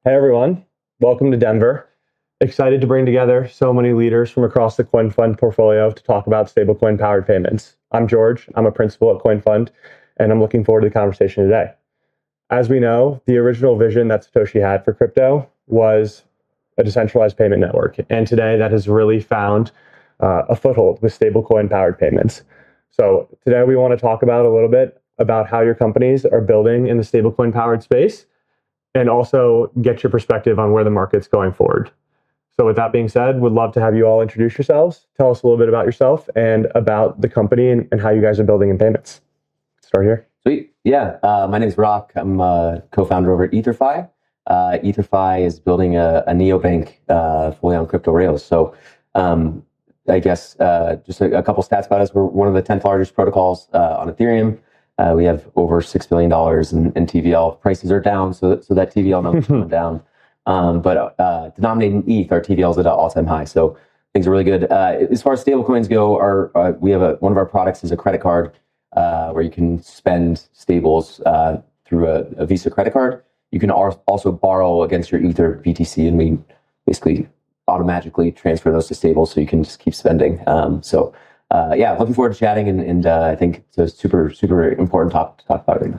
Hey everyone, welcome to Denver. Excited to bring together so many leaders from across the CoinFund portfolio to talk about stablecoin powered payments. I'm George, I'm a principal at CoinFund, and I'm looking forward to the conversation today. As we know, the original vision that Satoshi had for crypto was a decentralized payment network, and today that has really found a foothold with stablecoin powered payments. So today we want to talk about a little bit about how your companies are building in the stablecoin powered space, and also get your perspective on where the market's going forward. So with that being said, would love to have you all introduce yourselves, tell us a little bit about yourself and about the company and how you guys are building in payments. Start here. Sweet. Yeah. My name is Rok. I'm a co-founder over at Ether.Fi. Ether.Fi is building a neobank fully on crypto rails. So I guess just a couple stats about us. We're one of the 10th largest protocols on Ethereum. We have over $6 billion in TVL. Prices are down, so that TVL number is going down. But denominated in ETH, our TVL is at an all-time high. So things are really good. As far as stablecoins go, we have one of our products is a credit card where you can spend stables through a Visa credit card. You can also borrow against your Ether BTC, and we basically automatically transfer those to stables, so you can just keep spending. Yeah, looking forward to chatting, and I think it's a super, super important topic to talk about right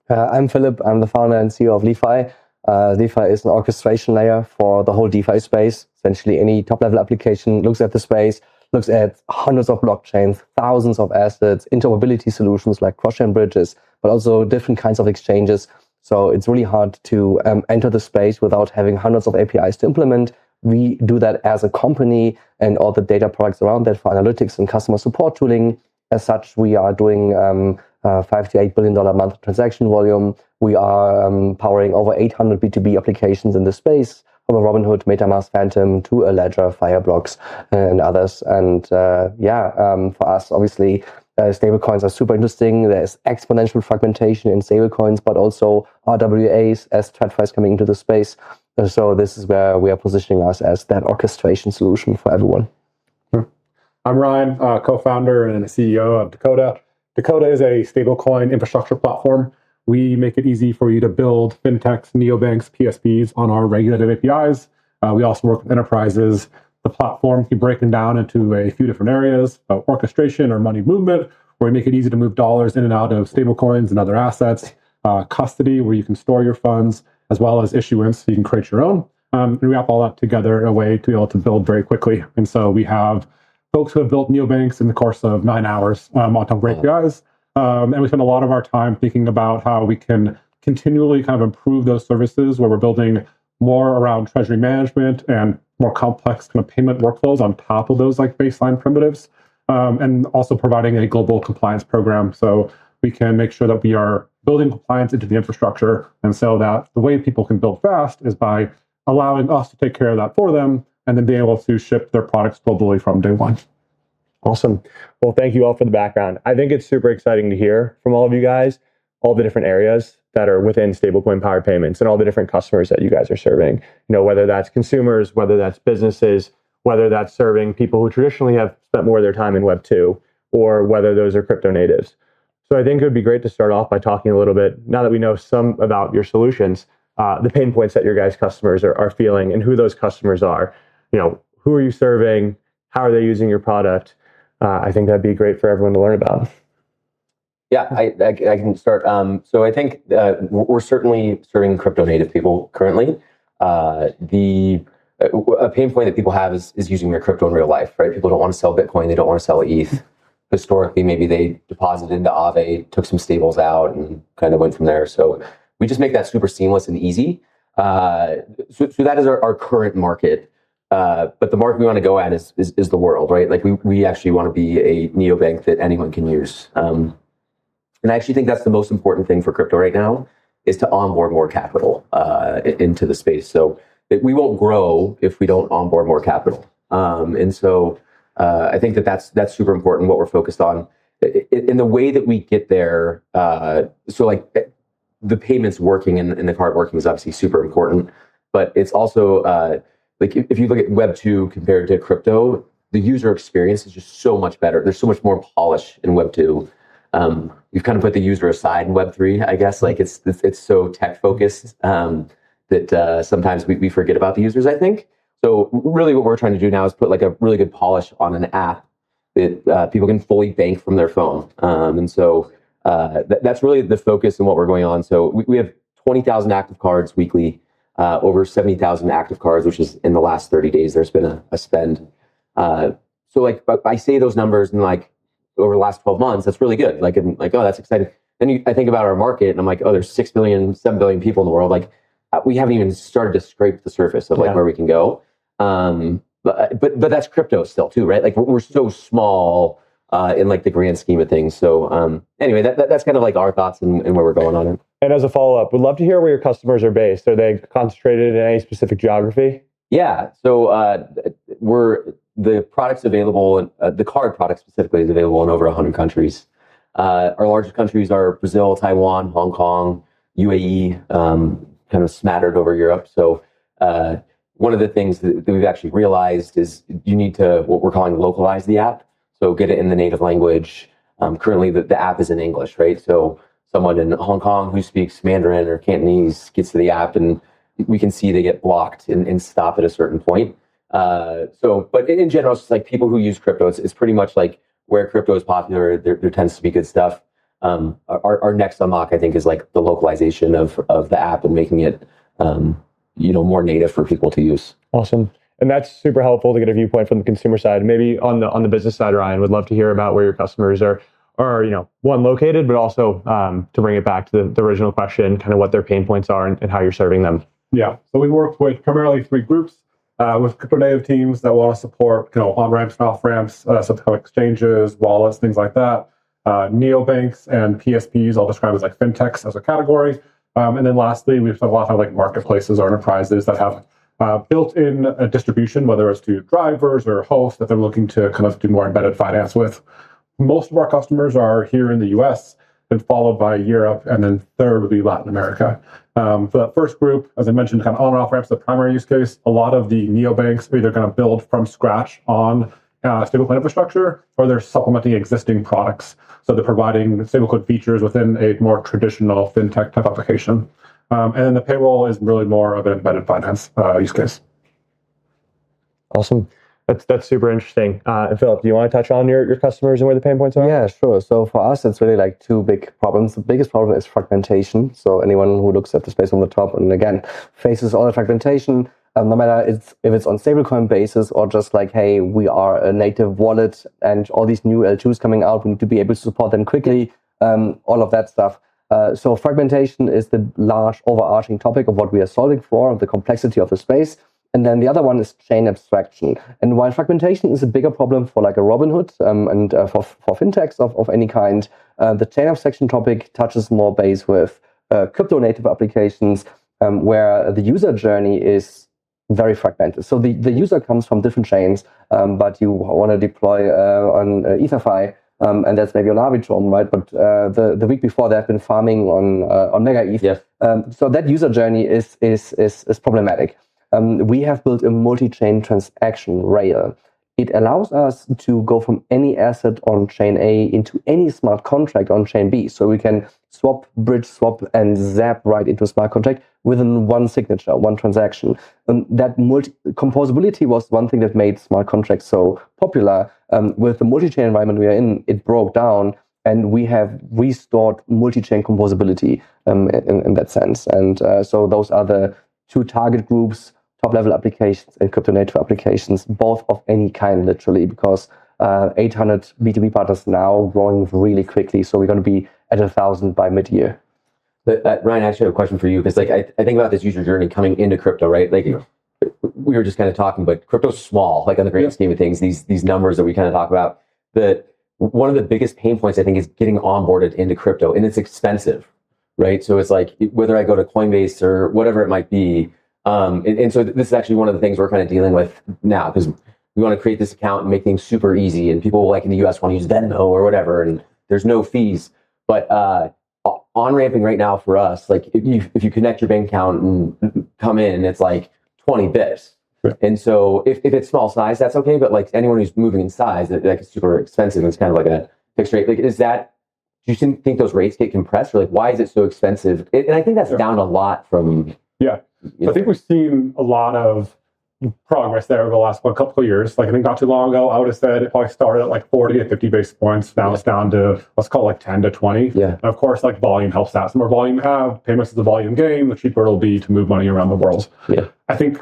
now. I'm Phillipp. I'm the founder and CEO of Li.Fi. Li.Fi is an orchestration layer for the whole DeFi space. Essentially, any top-level application looks at the space, looks at hundreds of blockchains, thousands of assets, interoperability solutions like cross-chain bridges, but also different kinds of exchanges. So it's really hard to enter the space without having hundreds of APIs to implement. We do that as a company and all the data products around that for analytics and customer support tooling. As such, we are doing $5 to $8 billion a month transaction volume. We are powering over 800 B2B applications in the space, from a Robinhood, MetaMask, Phantom to a Ledger, Fireblocks, and others. And for us, obviously, stablecoins are super interesting. There's exponential fragmentation in stablecoins, but also RWAs as TradFi is coming into the space. So this is where we are positioning us as that orchestration solution for everyone. I'm Ryan, co-founder and CEO of Dakota. Dakota is a stablecoin infrastructure platform. We make it easy for you to build fintechs, neobanks, PSPs on our regulated APIs. We also work with enterprises. The platform can be broken down into a few different areas: orchestration or money movement, where we make it easy to move dollars in and out of stablecoins and other assets; custody, where you can store your funds; as well as issuance, so you can create your own. And we wrap all that together in a way to be able to build very quickly. And so we have folks who have built neobanks in the course of 9 hours on top of APIs. And we spend a lot of our time thinking about how we can continually kind of improve those services, where we're building more around treasury management and more complex kind of payment workflows on top of those like baseline primitives, and also providing a global compliance program, so we can make sure that we are building compliance into the infrastructure. And so that the way people can build fast is by allowing us to take care of that for them, and then being able to ship their products globally from day one. Awesome. Well, thank you all for the background. I think it's super exciting to hear from all of you guys, all the different areas that are within stablecoin powered payments and all the different customers that you guys are serving. You know, whether that's consumers, whether that's businesses, whether that's serving people who traditionally have spent more of their time in Web 2, or whether those are crypto natives. So I think it would be great to start off by talking a little bit, now that we know some about your solutions, the pain points that your guys' customers are feeling and who those customers are. You know, who are you serving? How are they using your product? I think that'd be great for everyone to learn about. Yeah, I can start. So I think we're certainly serving crypto native people currently. A pain point that people have is using their crypto in real life, right? People don't want to sell Bitcoin. They don't want to sell ETH. Historically, maybe they deposited into Aave, took some stables out, and kind of went from there. So we just make that super seamless and easy. So that is our current market. But the market we want to go at is the world, right? Like we actually want to be a neobank that anyone can use. And I actually think that's the most important thing for crypto right now, is to onboard more capital into the space. So we won't grow if we don't onboard more capital. And so I think that's super important, what we're focused on. In the way that we get there, so like the payments working and the card working is obviously super important, but it's also like if you look at Web 2 compared to crypto, the user experience is just so much better. There's so much more polish in Web 2. You've kind of put the user aside in Web 3, I guess. Like it's so tech focused. that sometimes we forget about the users, I think. So really what we're trying to do now is put like a really good polish on an app that people can fully bank from their phone. And so that's really the focus and what we're going on. So we have 20,000 active cards weekly, over 70,000 active cards, which is in the last 30 days, there's been a spend. So like, I say those numbers and like over the last 12 months, that's really good. Like, I'm like, oh, that's exciting. Then I think about our market and I'm like, oh, there's 6 billion, 7 billion people in the world. Like we haven't even started to scrape the surface of like where we can go. But that's crypto still too, right? Like we're so small in like the grand scheme of things. So anyway, that's kind of like our thoughts and where we're going on it. And as a follow-up, we'd love to hear where your customers are based. Are they concentrated in any specific geography? Yeah. So the products available, the card product specifically is available in over 100 countries. Our largest countries are Brazil, Taiwan, Hong Kong, UAE, kind of smattered over Europe. So one of the things that we've actually realized is you need to, what we're calling, localize the app. So get it in the native language. Currently, the app is in English, right? So someone in Hong Kong who speaks Mandarin or Cantonese gets to the app and we can see they get blocked and stop at a certain point. But in general, it's just like people who use crypto, it's pretty much like where crypto is popular, there tends to be good stuff. Our next unlock, I think, is like the localization of the app and making it more native for people to use. Awesome. And that's super helpful to get a viewpoint from the consumer side. Maybe on the business side, Ryan, would love to hear about where your customers are one, located, but also to bring it back to the original question, kind of what their pain points are and how you're serving them. Yeah. So we work with primarily 3 groups. With crypto native teams that want to support, on ramps and off ramps, so kind of exchanges, wallets, things like that. Neobanks and PSPs, I'll describe as like fintechs as a category. And then lastly, we've done a lot of like marketplaces or enterprises that have built-in distribution, whether it's to drivers or hosts that they're looking to kind of do more embedded finance with. Most of our customers are here in the US, then followed by Europe, and then third would be Latin America. For that first group, as I mentioned, kind of on and off ramps, the primary use case, a lot of the neobanks are either going to build from scratch on stablecoin infrastructure, or they're supplementing existing products. So they're providing stablecoin features within a more traditional fintech type application. And then the payroll is really more of an embedded finance use case. Awesome. That's super interesting. And Philip, do you want to touch on your customers and where the pain points are? Yeah, sure. So for us, it's really like 2 big problems. The biggest problem is fragmentation. So anyone who looks at the space from the top and again faces all the fragmentation, no matter if it's on stablecoin basis or just like, hey, we are a native wallet and all these new L2s coming out, we need to be able to support them quickly, all of that stuff. So fragmentation is the large overarching topic of what we are solving for, the complexity of the space. And then the other one is chain abstraction. And while fragmentation is a bigger problem for like a Robinhood and for fintechs of any kind, the chain abstraction topic touches more base with crypto native applications where the user journey is very fragmented. So the user comes from different chains, but you want to deploy on Ether.Fi, and that's maybe on Arbitrum, right? But the week before they have been farming on Mega ETH. Yes. So that user journey is problematic. We have built a multi-chain transaction rail. It allows us to go from any asset on chain A into any smart contract on chain B. So we can swap, bridge swap, and zap right into a smart contract within one signature, one transaction. And that composability was one thing that made smart contracts so popular. With the multi-chain environment we are in, it broke down, and we have restored multi-chain composability in that sense. And so those are the 2 target groups: top-level applications and crypto-native applications, both of any kind, literally, because 800 B2B partners now growing really quickly. So we're going to be at 1,000 by mid-year. Ryan, I actually have a question for you, because like I think about this user journey coming into crypto, right? Like we were just kind of talking, but crypto's small, like on the grand scheme of things, these numbers that we kind of talk about. One of the biggest pain points, I think, is getting onboarded into crypto, and it's expensive, right? So it's like whether I go to Coinbase or whatever it might be. And so this is actually one of the things we're kind of dealing with now, because we want to create this account and make things super easy. And people like in the US want to use Venmo or whatever, and there's no fees. But on-ramping right now for us, like if you connect your bank account and come in, it's like 20 bits. Sure. And so if it's small size, that's okay. But like anyone who's moving in size, like it's super expensive. It's kind of like a fixed rate. Like, do you think those rates get compressed, or like why is it so expensive? And I think that's down a lot from I think we've seen a lot of progress there over the last couple of years. Like I think not too long ago, I would have said it probably started at like 40 to 50 basis points. Now it's down to, let's call it like 10 to 20. Yeah. And of course, like volume helps that. The more volume you have, payments is a volume game, the cheaper it'll be to move money around the world. Yeah. I think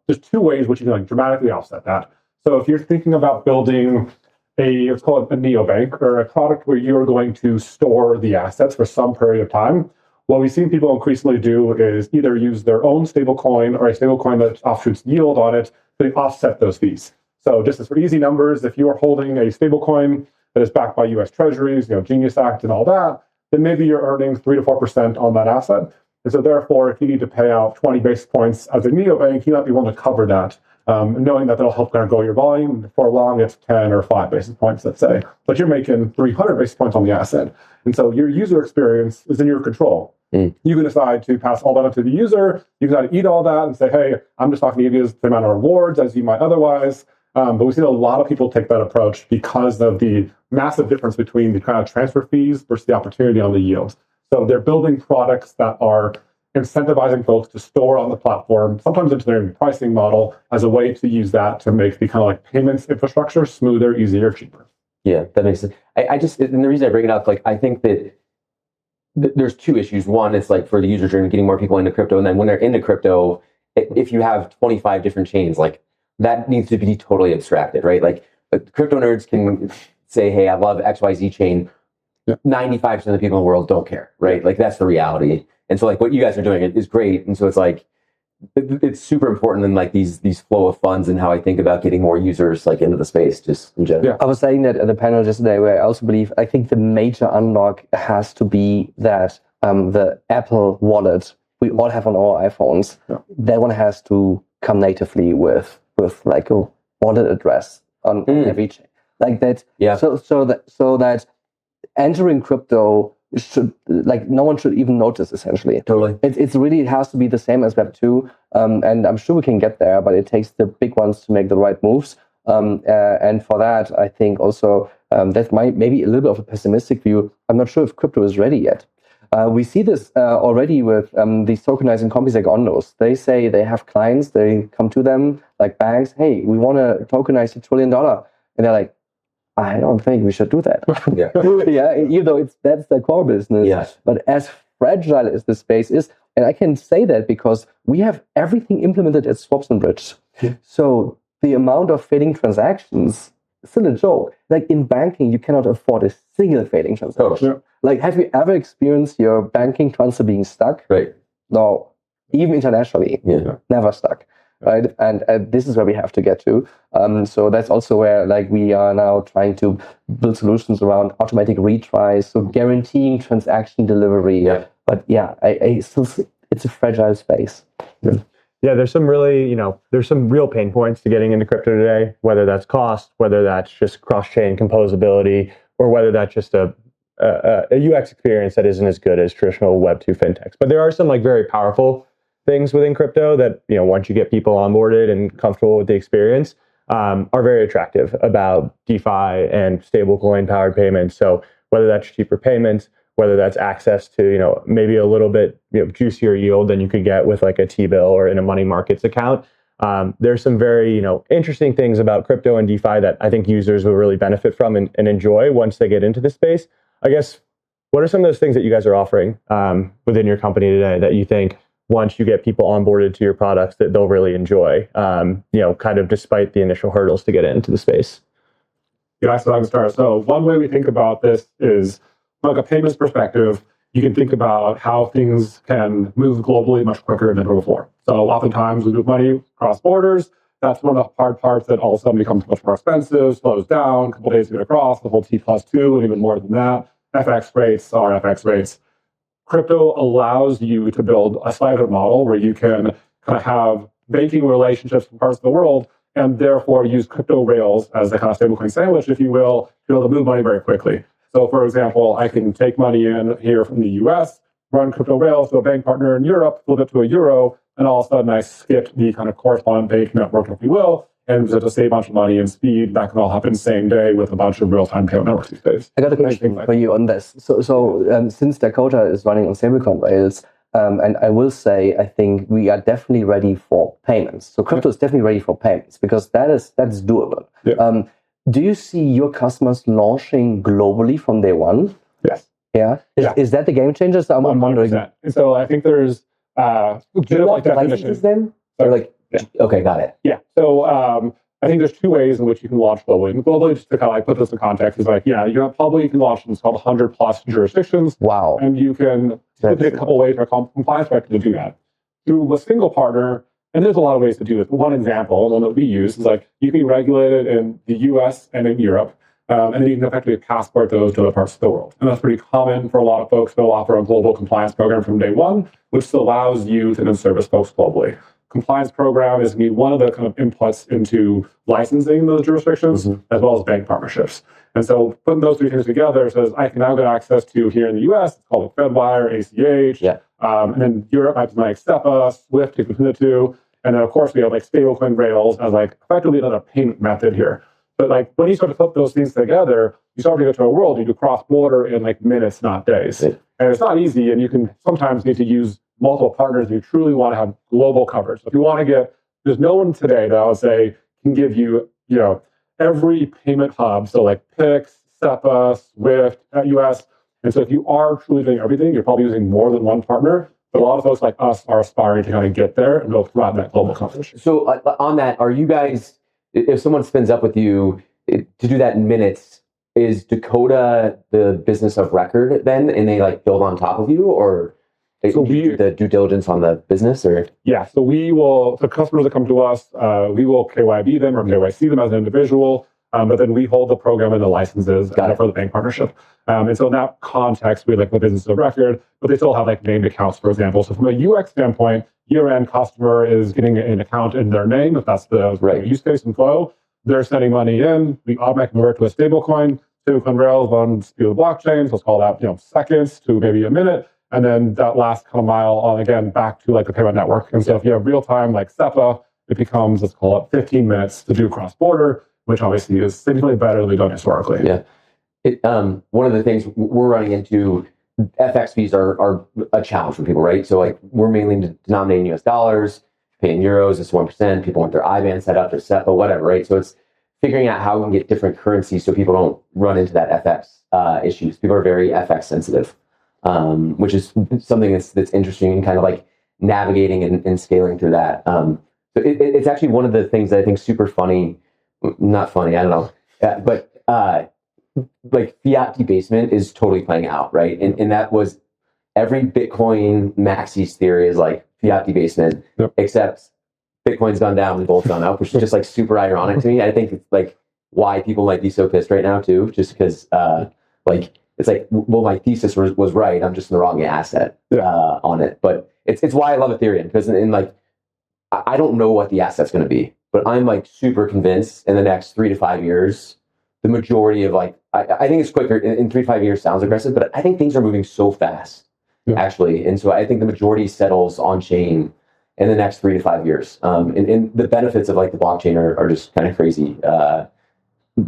there's two ways which you can like dramatically offset that. So if you're thinking about building let's call it a neobank or a product where you're going to store the assets for some period of time, what we've seen people increasingly do is either use their own stablecoin or a stablecoin that offshoots yield on it to offset those fees. So just as for easy numbers, if you are holding a stablecoin that is backed by US Treasuries, Genius Act and all that, then maybe you're earning 3 to 4% on that asset. And so therefore, if you need to pay out 20 basis points as a neobank, you might be willing to cover that, knowing that that'll help kind of grow your volume. Before long, it's 10 or 5 basis points, let's say. But you're making 300 basis points on the asset. And so your user experience is in your control. You can decide to pass all that up to the user. You can decide to eat all that and say, hey, I'm just not going to give you the amount of rewards as you might otherwise. But we've seen a lot of people take that approach because of the massive difference between the kind of transfer fees versus the opportunity on the yield. So they're building products that are incentivizing folks to store on the platform, sometimes into their pricing model, as a way to use that to make the kind of like payments infrastructure smoother, easier, cheaper. Yeah, that makes sense. I just, and the reason I bring it up, like, I think that there's two issues. One, it's like for the user journey, getting more people into crypto. And then when they're into crypto, if you have 25 different chains, like that needs to be totally abstracted, right? Like crypto nerds can say, hey, I love XYZ chain. Yeah. 95% of the people in the world don't care, right? Like that's the reality. And so like what you guys are doing is great. And so it's like, it's super important in like these flow of funds and how I think about getting more users like into the space just in general. Yeah. I was saying that at the panel yesterday where I also believe, I think the major unlock has to be that the Apple wallet we all have on our iPhones, that one has to come natively with like a wallet address on every chain. Like that. Yeah. So that entering crypto should, like, no one should even notice, essentially. Totally. It's really, it has to be the same as Web 2. And I'm sure we can get there, but it takes the big ones to make the right moves. And for that, I think also that might maybe a little bit of a pessimistic view. I'm not sure if crypto is ready yet. We see this already with these tokenizing companies like Ondos. They say they have clients, they come to them like banks, hey, we want to tokenize $1 trillion. And they're like, I don't think we should do that. Yeah, even though that's their core business. Yes. But as fragile as the space is, and I can say that because we have everything implemented as swaps and bridges. So the amount of failing transactions is still a joke. Like in banking, you cannot afford a single failing transaction. Like, have you ever experienced your banking transfer being stuck? Right. No, even internationally, never stuck. Right, and this is where we have to get to. So that's also where, like, we are now trying to build solutions around automatic retries, so guaranteeing transaction delivery. Yeah. But yeah, I still, it's a fragile space. Yeah, there's some really, there's some real pain points to getting into crypto today, whether that's cost, whether that's just cross-chain composability, or whether that's just a UX experience that isn't as good as traditional Web 2 fintechs. But there are some like very powerful things within crypto that, once you get people onboarded and comfortable with the experience, are very attractive about DeFi and stablecoin powered payments. So whether that's cheaper payments, whether that's access to, maybe a little bit juicier yield than you could get with like a T-bill or in a money markets account. There's some very, interesting things about crypto and DeFi that I think users will really benefit from and enjoy once they get into the space. I guess, what are some of those things that you guys are offering within your company today that you think once you get people onboarded to your products that they'll really enjoy, kind of despite the initial hurdles to get into the space? Yeah, so I can start. So one way we think about this is from like a payments perspective. You can think about how things can move globally much quicker than before. So oftentimes we move money across borders. That's one of the hard parts that all of a sudden becomes much more expensive, slows down, a couple of days to get across, the whole T+2, and even more than that. FX rates are FX rates. Crypto allows you to build a slider model where you can kind of have banking relationships in parts of the world and therefore use crypto rails as a kind of stablecoin sandwich, if you will, to be able to move money very quickly. So, for example, I can take money in here from the US, run crypto rails to a bank partner in Europe, flip it to a euro, and all of a sudden I skipped the kind of correspondent bank network, if you will, and to save a bunch of money and speed. That can all happen same day with a bunch of real-time payment networks these days. I got a question for you on this. So since Dakota is running on stablecoin rails, And I will say, I think we are definitely ready for payments. So crypto is definitely ready for payments because that's doable. Yeah. Do you see your customers launching globally from day one? Yes. Yeah. Is that the game changer? So I'm wondering. And so I think there's Do you have the licenses then? Or like, Okay, got it. Yeah. So I think there's two ways in which you can launch globally. And globally, just to kind of like put this in context, is like, yeah, you can launch in what's called 100 plus jurisdictions. Wow. And you can take a couple ways from a compliance perspective to do that. Through a single partner, and there's a lot of ways to do it. One example, one that we use, is like you can be regulated in the US and in Europe, and then you can effectively passport those to other parts of the world. And that's pretty common for a lot of folks. They'll offer a global compliance program from day one, which allows you to then service folks globally. Compliance program is going to be one of the kind of inputs into licensing those jurisdictions, as well as bank partnerships. And so putting those three things together says I can now get access to here in the US, it's called FedWire, ACH, and then Europe, I have like SEPA, SWIFT, between the two. And then of course we have like stablecoin rails as like effectively another payment method here. But like when you start to put those things together, you start to get to a world you do cross-border in like minutes, not days. And it's not easy, and you can sometimes need to use multiple partners if you truly want to have global coverage. So if you want to get, there's no one today that I would say can give you, every payment hub. So like PIX, SEPA, SWIFT, US. And so if you are truly doing everything, you're probably using more than one partner. But a lot of folks like us are aspiring to kind of get there and go throughout that global coverage. So on that, are you guys, if someone spins up with you to do that in minutes, is Dakota the business of record then, and they like build on top of you, or so the due diligence on the business, or? Yeah, so we will, the customers that come to us, we will KYB them or KYC them as an individual, but then we hold the program and the licenses for the bank partnership. And so in that context, we like the business of record, but they still have like named accounts, for example. So from a UX standpoint, year-end customer is getting an account in their name, if that's the use case and flow. They're sending money in, we automatically convert to a stablecoin rails on speed of the blockchain, so let's call that seconds to maybe a minute. And then that last kind of mile on, again, back to like the payment network. And so if you have real time like SEPA, it becomes, let's call it 15 minutes to do cross-border, which obviously is significantly better than we've done historically. Yeah. One of the things we're running into, FX fees are a challenge for people, right? So like we're mainly denominating US dollars, paying euros, it's 1%. People want their IBAN set up, their SEPA, whatever, right? So it's figuring out how we can get different currencies so people don't run into that FX issues. People are very FX sensitive. Which is something that's interesting and kind of like navigating and scaling through that. So it's actually one of the things that I think super funny, not funny, I don't know, but like fiat debasement is totally playing out, right? And that was every Bitcoin maxis theory is like fiat debasement, except Bitcoin's gone down and gold's gone up, which is just like super ironic to me. I think it's like why people might be so pissed right now too, just because it's like, well, my thesis was right. I'm just in the wrong asset on it. But it's why I love Ethereum, because I don't know what the asset's going to be, but I'm like super convinced in the next 3 to 5 years, the majority of like, I think it's quicker in 3 to 5 years sounds aggressive, but I think things are moving so fast actually. And so I think the majority settles on chain in the next 3 to 5 years. And the benefits of like the blockchain are just kind of crazy.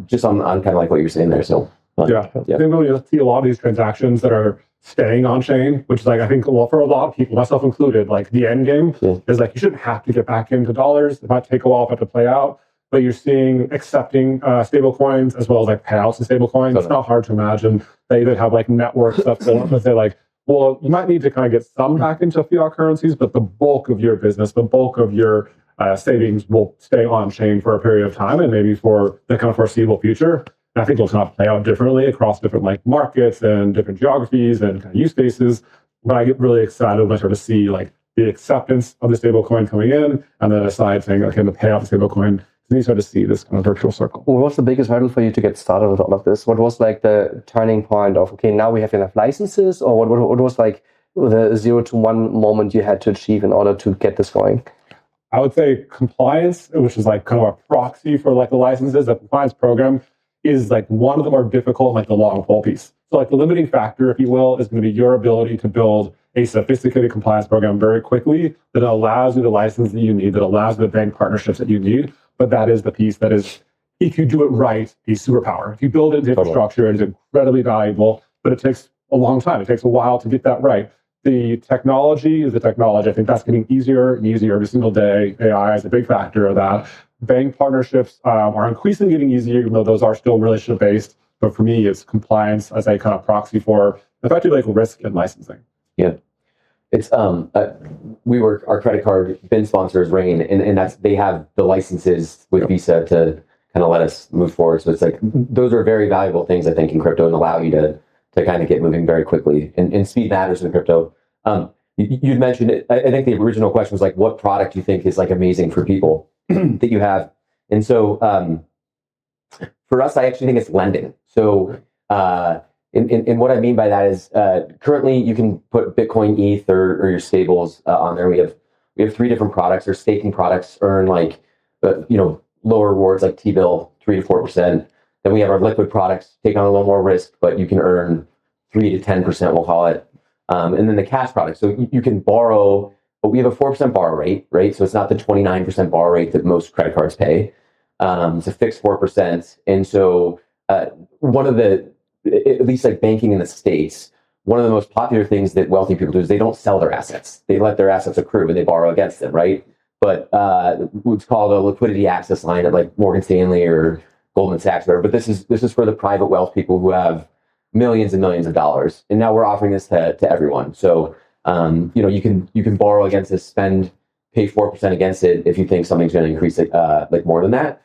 Just on kind of like what you're saying there. So. I think we see a lot of these transactions that are staying on chain, which is like, I think for a lot of people, myself included, like the end game is like, you shouldn't have to get back into dollars. It might take a while for it to play out, but you're seeing accepting stable coins as well as like payouts in stable coins. It's not hard to imagine they that have like network stuff going on, but they're like, well, you might need to kind of get some back into fiat currencies, but the bulk of your business, the bulk of your savings will stay on chain for a period of time and maybe for the kind of foreseeable future. And I think it'll kind of play out differently across different like markets and different geographies and kind of use cases. But I get really excited when I start to see like the acceptance of the stablecoin coming in, and then aside saying, okay, the payout the stablecoin. Then you start to see this kind of virtual circle. What was the biggest hurdle for you to get started with all of this? What was like the turning point of, okay, now we have enough licenses, or what was like the 0 to 1 moment you had to achieve in order to get this going? I would say compliance, which is like kind of a proxy for like the licenses, the compliance program, is like one of the more difficult, like the long pole piece. So like the limiting factor, if you will, is going to be your ability to build a sophisticated compliance program very quickly that allows you the license that you need, that allows you the bank partnerships that you need. But that is the piece that is, if you do it right, a superpower. If you build it into infrastructure, it is incredibly valuable, but it takes a long time. It takes a while to get that right. the technology is the technology. I think that's getting easier and easier every single day. AI is a big factor of that. Bank partnerships are increasingly getting easier, even though those are still relationship based. But for me, it's compliance as a kind of proxy for effectively like risk and licensing. Yeah. It's our credit card BIN sponsor is Rain, and that's they have the licenses with Visa to kind of let us move forward. So it's like those are very valuable things, I think, in crypto and allow you to kind of get moving very quickly. And speed matters in crypto. You'd mentioned it. I think the original question was like, what product do you think is like amazing for people that you have? And so for us, I actually think it's lending. So and what I mean by that is currently you can put Bitcoin, ETH, or your stables on there. We have 3 different products. Our staking products earn like lower rewards like T-bill 3 to 4%. Then we have our liquid products take on a little more risk, but you can earn 3 to 10%, we'll call it. And then the cash product. So you can borrow, but we have a 4% borrow rate, right? So it's not the 29% borrow rate that most credit cards pay. It's a fixed 4%. And so one of the, at least like banking in the States, one of the most popular things that wealthy people do is they don't sell their assets. They let their assets accrue and they borrow against them, right? But what's called a liquidity access line at like Morgan Stanley or Goldman Sachs, or whatever. But this is for the private wealth people who have millions and millions of dollars. And now we're offering this to everyone. So you can borrow against this, pay 4% against it if you think something's going to increase like more than that.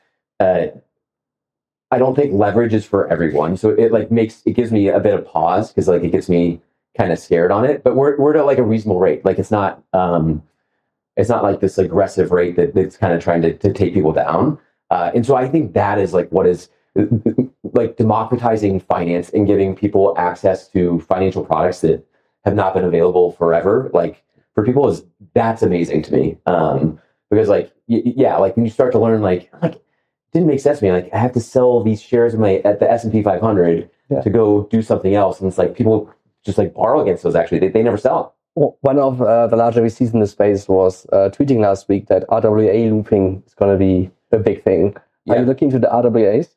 I don't think leverage is for everyone. So it gives me a bit of pause because like it gets me kind of scared on it. But we're at like a reasonable rate. Like it's not like this aggressive rate that's kind of trying to take people down. And so I think that is like what is like democratizing finance and giving people access to financial products that have not been available forever. Like for people that's amazing to me. Because like, like when you start to learn like it didn't make sense to me. Like I have to sell these shares at the S&P 500 to go do something else. And it's like people just like borrow against those actually. They never sell. Well, one of the larger VCs in the space was tweeting last week that RWA looping is going to be a big thing. Yeah. Are you looking to the RWAs?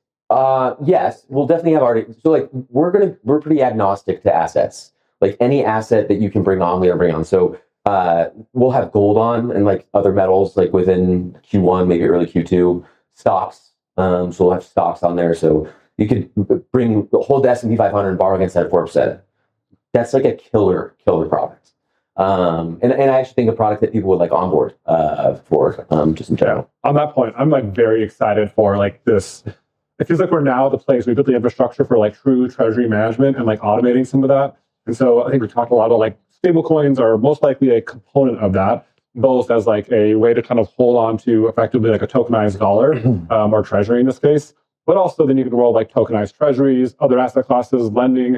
Yes, we'll definitely have RWAs. So like we're pretty agnostic to assets. Like any asset that you can bring on, we'll bring on. So we'll have gold on and like other metals like within Q1, maybe early Q2. Stocks. So we'll have stocks on there. So you could hold the S&P 500 and borrow against that at 4%. That's like a killer product. And I actually think a product that people would like onboard for just in general. On that point, I'm like very excited for like this. It feels like we're now at the place we built the infrastructure for like true treasury management and like automating some of that. And so I think we talked a lot about like stablecoins are most likely a component of that, both as like a way to kind of hold on to effectively like a tokenized dollar or treasury in this case, but also then you can roll like tokenized treasuries, other asset classes, lending.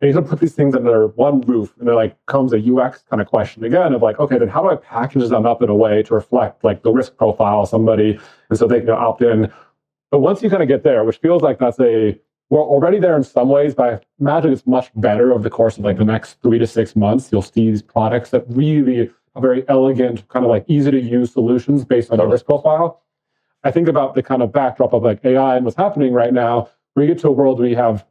And you can put these things under one roof, and there like comes a UX kind of question again of like, okay, then how do I package them up in a way to reflect like the risk profile of somebody, and so they can opt in. But once you kind of get there, which feels like we're already there in some ways, but I imagine it's much better over the course of like the next 3 to 6 months. You'll see these products that really are very elegant, kind of like easy to use solutions based on the risk profile. I think about the kind of backdrop of like AI and what's happening right now. We get to a world where you have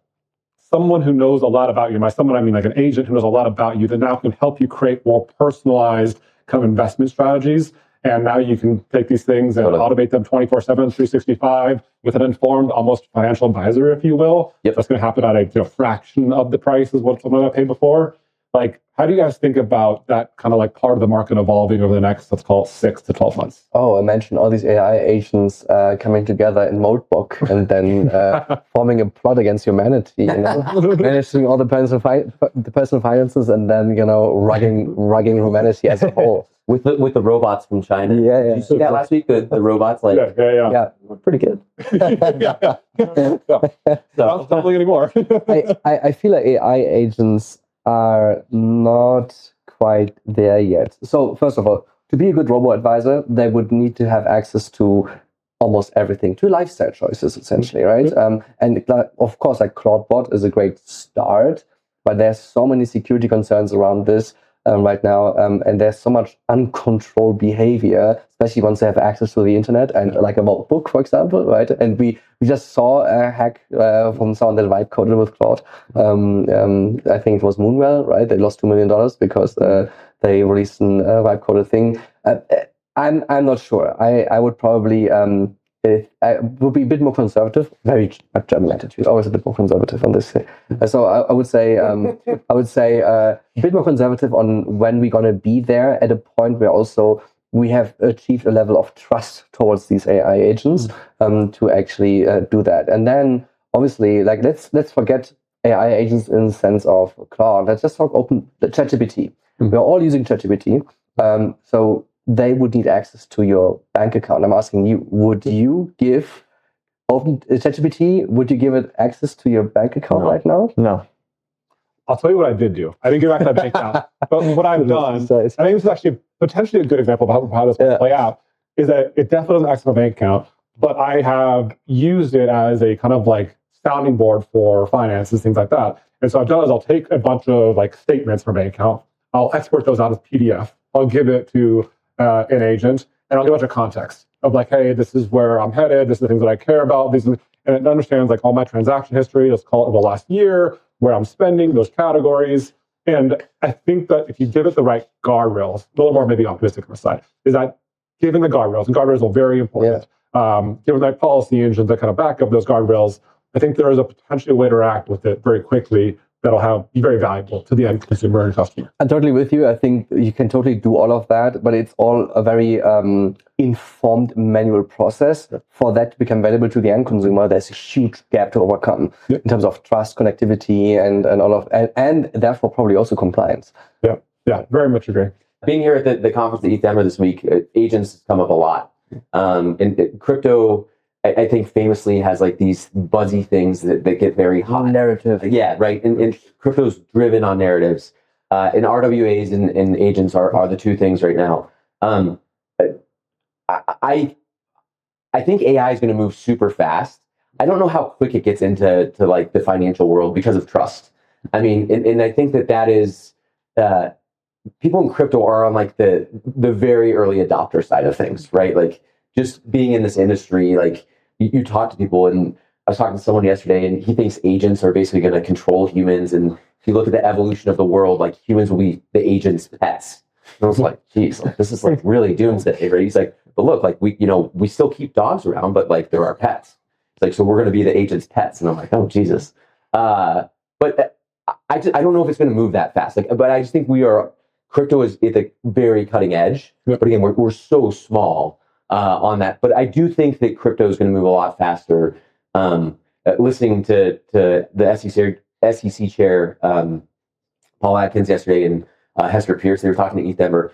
someone who knows a lot about you. By someone, I mean like an agent who knows a lot about you that now can help you create more personalized kind of investment strategies. And now you can take these things and automate them 24/7, 365 with an informed, almost financial advisor, if you will. Yep. That's going to happen at a fraction of the price as what someone I paid before. Like, how do you guys think about that kind of like part of the market evolving over the next, let's call it 6 to 12 months? Oh, I mentioned all these AI agents coming together in Notebook and then forming a plot against humanity, managing all the personal finances and then, rugging humanity as a whole. With the robots from China. Yeah. Did you see that last week? The robots, like yeah, pretty good. Not something anymore. I feel like AI agents are not quite there yet. So first of all, to be a good robo-advisor, they would need to have access to almost everything, to lifestyle choices, essentially, right? And of course, like CloudBot is a great start, but there's so many security concerns around this. right now, and there's so much uncontrolled behavior, especially once they have access to the internet and like a notebook, for example, right? And we just saw a hack from someone that white coded with Claude. I think it was Moonwell, right? They lost $2 million because they released a white coded thing. I'm not sure. I would probably I would be a bit more conservative. Very much German attitude. Always a bit more conservative on this. So I would say a bit more conservative on when we're gonna be there at a point where also we have achieved a level of trust towards these AI agents to actually do that. And then obviously, like let's forget AI agents in the sense of Claude. Let's just talk open ChatGPT. We're all using ChatGPT. So they would need access to your bank account. I'm asking you, would you give ChatGPT, would you give it access to your bank account right now? No. I'll tell you what I did do. I didn't give back my bank account. But what I've done, I think this is actually potentially a good example of how this will play out, is that it definitely doesn't access my bank account, but I have used it as a kind of like sounding board for finances, things like that. And so I've done is I'll take a bunch of like statements from a bank account, I'll export those out as PDF, I'll give it to an agent, and I'll give a bunch of context of like, hey, this is where I'm headed, this is the things that I care about, and it understands like all my transaction history, let's call it the last year, where I'm spending, those categories. And I think that if you give it the right guardrails, a little more maybe optimistic on the side, is that giving the guardrails, and guardrails are very important, giving that policy engine to kind of back up those guardrails, I think there is a potentially way to interact with it very quickly that'll be very valuable to the end consumer and customer. I'm totally with you. I think you can totally do all of that, but it's all a very informed manual process. For that to become valuable to the end consumer, there's a huge gap to overcome in terms of trust, connectivity, and all of, and therefore probably also compliance. Yeah, very much agree. Being here at the conference at Ether.Fi this week, agents come up a lot. And crypto, I think famously has like these buzzy things that get very hot. Narrative. Yeah, right. And crypto's driven on narratives. And RWAs and agents are the two things right now. I think AI is going to move super fast. I don't know how quick it gets into like the financial world because of trust. I mean, and I think that is people in crypto are on like the very early adopter side of things, right? Like just being in this industry, like you talk to people, and I was talking to someone yesterday, and he thinks agents are basically going to control humans. And if you look at the evolution of the world, like humans will be the agents' pets. And I was like, geez, like, this is like really doomsday, right? He's like, but look, like we still keep dogs around, but like they're our pets. It's like, so we're going to be the agents' pets. And I'm like, oh, Jesus. But I don't know if it's going to move that fast. Like, but I just think crypto is at the very cutting edge. But again, we're so small on that. But I do think that crypto is going to move a lot faster. Listening to the SEC chair, Paul Atkins yesterday, and Hester Pierce, they were talking to Ether.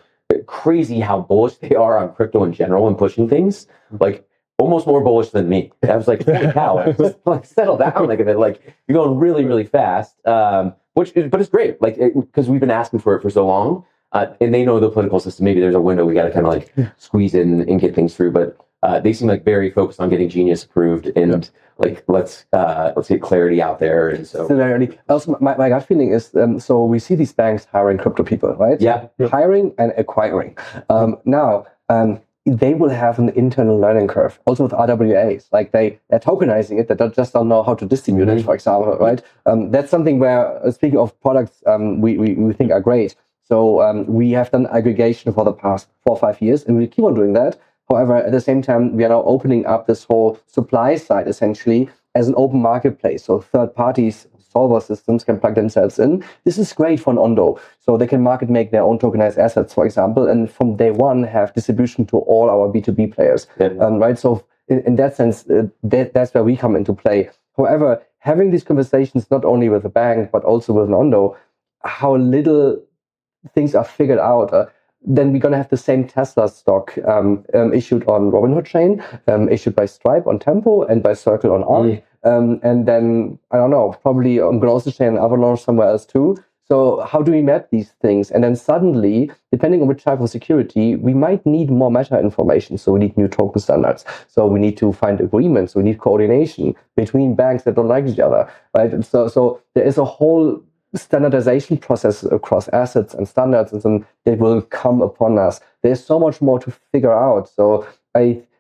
Crazy how bullish they are on crypto in general and pushing things. Like almost more bullish than me. I was like, holy cow, just like settle down like a bit. Like you're going really, really fast. But it's great. Like because we've been asking for it for so long. And they know the political system. Maybe there's a window we got to kind of like squeeze in and get things through. But they seem like very focused on getting Genius approved, and like let's get clarity out there. And so also, my gut feeling is so we see these banks hiring crypto people, right? Yeah. Hiring and acquiring. Now they will have an internal learning curve. Also with RWAs, like they're tokenizing it, they just don't know how to distribute it, for example, right? That's something where speaking of products, we think are great. So we have done aggregation for the past 4 or 5 years, and we keep on doing that. However, at the same time, we are now opening up this whole supply side essentially as an open marketplace. So third parties, solver systems can plug themselves in. This is great for an Ondo. So they can market make their own tokenized assets, for example, and from day one have distribution to all our B2B players. Right? So in that sense, that's where we come into play. However, having these conversations not only with a bank, but also with an Ondo, how little things are figured out, then we're going to have the same Tesla stock issued on Robinhood chain, issued by Stripe on Tempo, and by Circle on Arc. And then, I don't know, probably on Gnosis chain and Avalanche somewhere else too. So how do we map these things? And then suddenly, depending on which type of security, we might need more meta information. So we need new token standards. So we need to find agreements. We need coordination between banks that don't like each other, right? So there is a whole standardization process across assets and standards, and then they will come upon us. There's so much more to figure out. So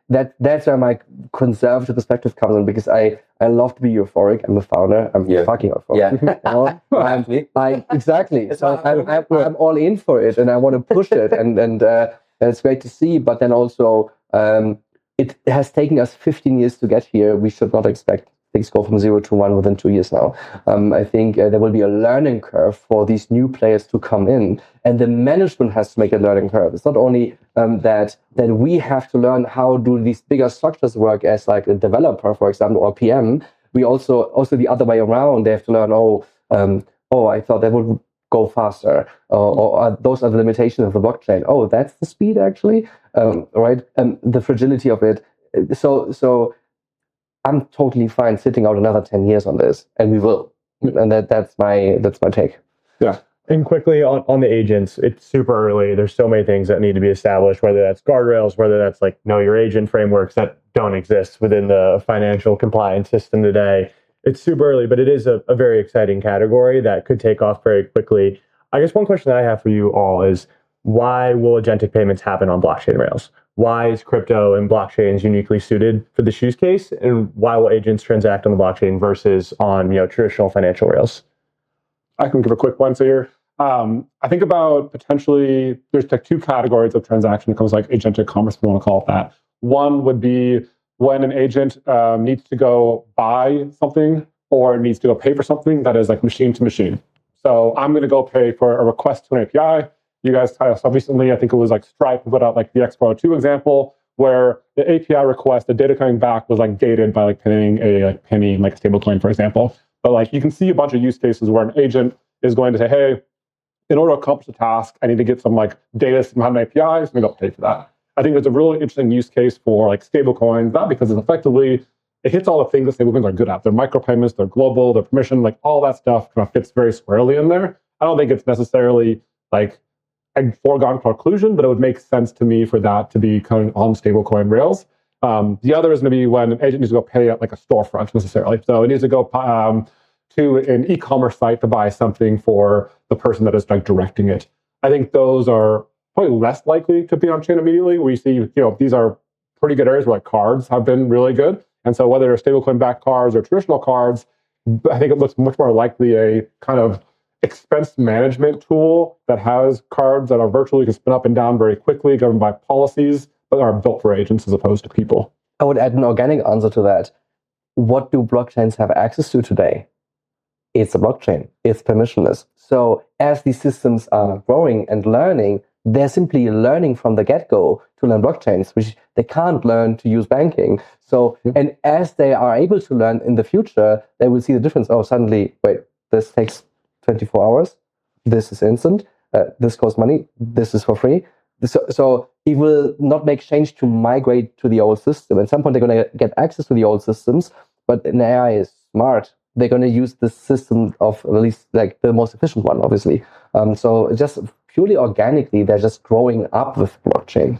that's where my conservative perspective comes in, because I love to be euphoric. I'm a founder. I'm fucking euphoric. Yeah. Exactly. So I'm all in for it, and I want to push it, and it's great to see. But then also, it has taken us 15 years to get here. We should not expect things go from 0 to 1 within 2 years now. I think there will be a learning curve for these new players to come in, and the management has to make a learning curve. It's not only that we have to learn how do these bigger structures work as like a developer, for example, or PM. We also the other way around. They have to learn. I thought that would go faster, or those are the limitations of the blockchain. Oh, that's the speed actually, right? The fragility of it. So I'm totally fine sitting out another 10 years on this, and we will. And that's my take. Yeah. And quickly on the agents, it's super early. There's so many things that need to be established, whether that's guardrails, whether that's like know your agent frameworks that don't exist within the financial compliance system today. It's super early, but it is a very exciting category that could take off very quickly. I guess one question that I have for you all is, why will agentic payments happen on blockchain rails? Why is crypto and blockchains uniquely suited for this use case? And why will agents transact on the blockchain versus on traditional financial rails? I can give a quick one here. I think about potentially there's like two categories of transaction. It comes like agentic commerce, if you want to call it that. One would be when an agent needs to go buy something or needs to go pay for something that is like machine to machine. So I'm going to go pay for a request to an API. You guys saw recently, I think it was like Stripe put out like the X402 example, where the API request, the data coming back was like gated by like pinning a penny, like a stablecoin, for example. But like you can see a bunch of use cases where an agent is going to say, hey, in order to accomplish the task, I need to get some like data from an API, so I'm going to go pay for that. I think there's a really interesting use case for like stablecoins, not because it's effectively, it hits all the things that stablecoins are good at. They're micropayments, they're global, they're permission, like all that stuff kind of fits very squarely in there. I don't think it's necessarily like a foregone conclusion, but it would make sense to me for that to be kind of on stablecoin rails. The other is going to be when an agent needs to go pay at like a storefront necessarily. So it needs to go to an e-commerce site to buy something for the person that is like directing it. I think those are probably less likely to be on chain immediately. We see, these are pretty good areas where like cards have been really good. And so whether they're stablecoin backed cards or traditional cards, I think it looks much more likely a kind of expense management tool that has cards that are virtually can spin up and down very quickly, governed by policies, but are built for agents as opposed to people. I would add an organic answer to that. What do blockchains have access to today? It's a blockchain. It's permissionless. So as these systems are growing and learning, they're simply learning from the get-go to learn blockchains, which they can't learn to use banking. So, and as they are able to learn in the future, they will see the difference. Oh, suddenly, wait, this takes 24 hours. This is instant. This costs money. This is for free. So it will not make change to migrate to the old system. At some point, they're going to get access to the old systems, but an AI is smart. They're going to use the system of at least like the most efficient one, obviously. So just purely organically, they're just growing up with blockchain.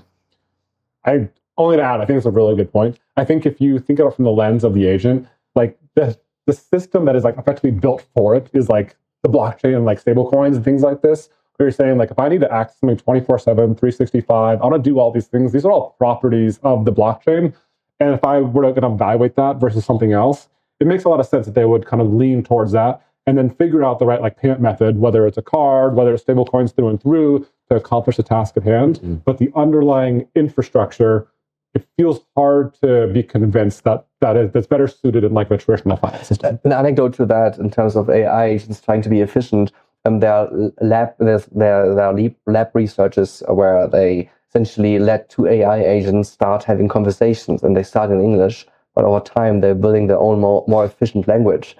I only to add, I think it's a really good point. I think if you think of it from the lens of the agent, like the system that is like effectively built for it is like the blockchain and like stable coins and things like this, where you're saying like, if I need to access something 24/7, 365, I want to do all these things. These are all properties of the blockchain. And if I were to evaluate that versus something else, it makes a lot of sense that they would kind of lean towards that and then figure out the right like payment method, whether it's a card, whether it's stable coins through and through to accomplish the task at hand. But the underlying infrastructure, it feels hard to be convinced that's better suited in like a traditional finance system. An anecdote to that in terms of AI agents trying to be efficient, there are lab researches where they essentially let two AI agents start having conversations, and they start in English, but over time they're building their own more efficient language.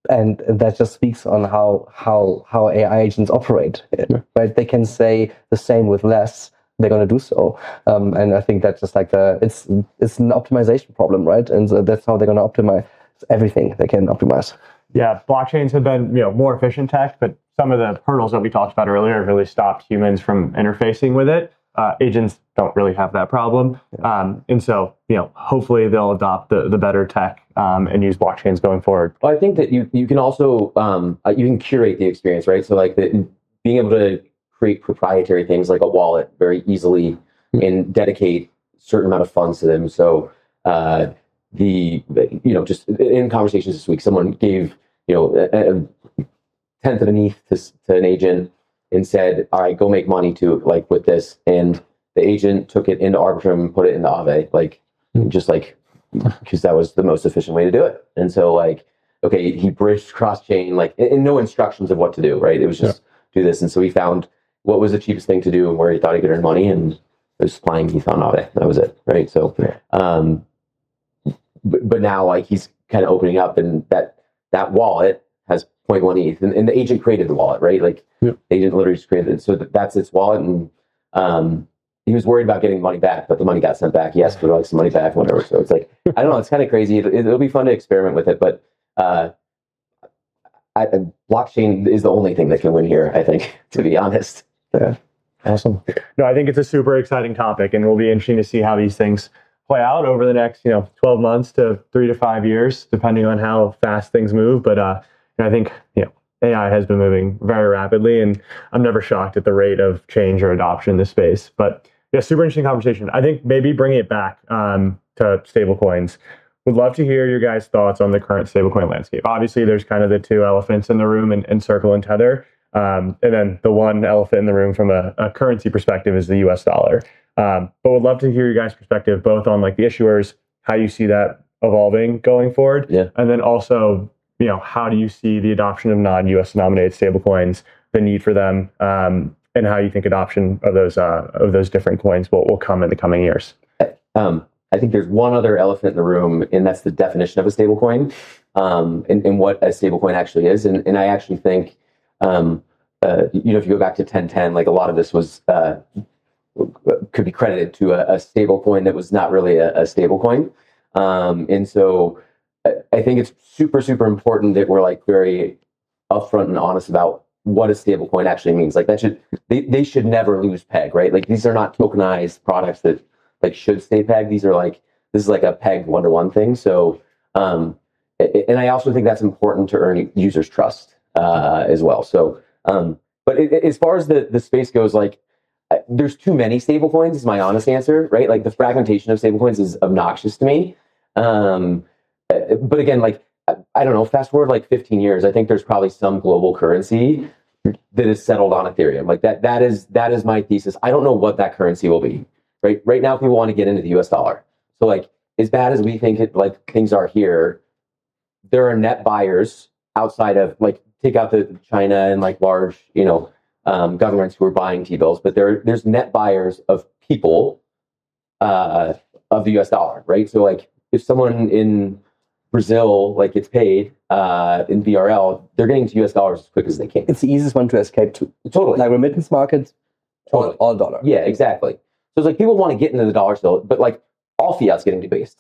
And that just speaks on how AI agents operate. Right? They can say the same with less. They're going to do so, and I think that's just like it's an optimization problem, right? And so that's how they're going to optimize everything they can optimize. Yeah, blockchains have been more efficient tech, but some of the hurdles that we talked about earlier have really stopped humans from interfacing with it. agents don't really have that problem. And so, hopefully they'll adopt the better tech and use blockchains going forward. Well, I think that you can also you can curate the experience, right? So like being able to create proprietary things like a wallet very easily and dedicate a certain amount of funds to them. So just in conversations this week, someone gave a tenth of an ETH to an agent and said, all right, go make money with this. And the agent took it into Arbitrum and put it into Aave, because that was the most efficient way to do it. And so okay, he bridged cross-chain, and no instructions of what to do, right? It was just do this. And so he found what was the cheapest thing to do and where he thought he could earn money, and it was supplying ETH on Aave. That was it, right? So, but now he's kind of opening up, and that wallet has 0.1 ETH, and the agent created the wallet, right? The agent literally just created it. So that's its wallet, and he was worried about getting money back, but the money got sent back. He asked for some money back, whatever. So it's I don't know, it's kind of crazy. It'll be fun to experiment with it, but blockchain is the only thing that can win here, I think, to be honest. Yeah, awesome. No, I think it's a super exciting topic, and it'll be interesting to see how these things play out over the next 12 months to 3 to 5 years, depending on how fast things move. But I think AI has been moving very rapidly, and I'm never shocked at the rate of change or adoption in this space. But yeah, super interesting conversation. I think maybe bringing it back to stablecoins. Would love to hear your guys' thoughts on the current stablecoin landscape. Obviously, there's kind of the two elephants in the room, and Circle and Tether. And then the one elephant in the room from a currency perspective is the US dollar. But would love to hear your guys' perspective, both on the issuers, how you see that evolving going forward. Yeah. And then also, how do you see the adoption of non-US denominated stablecoins, the need for them, and how you think adoption of those different coins will come in the coming years? I think there's one other elephant in the room, and that's the definition of a stablecoin, and what a stablecoin actually is. And I actually think, if you go back to 1010, a lot of this was could be credited to a stablecoin that was not really a stablecoin. And so I think it's super, super important that we're very upfront and honest about what a stablecoin actually means. They should never lose peg, right? These are not tokenized products that should stay pegged. These are this is a pegged one-to-one thing. So, and I also think that's important to earn users' trust as well. So, but as far as the space goes, there's too many stablecoins is my honest answer, right? The fragmentation of stablecoins is obnoxious to me. But again, I don't know, fast forward 15 years, I think there's probably some global currency that is settled on Ethereum. That is my thesis. I don't know what that currency will be. Right now, people want to get into the US dollar. So as bad as we think things are here, there are net buyers outside of take out the China and large, governments who are buying T-bills, but there's net buyers of people of the US dollar, right? So if someone in Brazil gets paid in BRL, they're getting to US dollars as quick as they can. It's the easiest one to escape to. Totally. Remittance markets, totally. all dollar. Yeah, exactly. So it's people want to get into the dollar still, but all fiat's getting debased.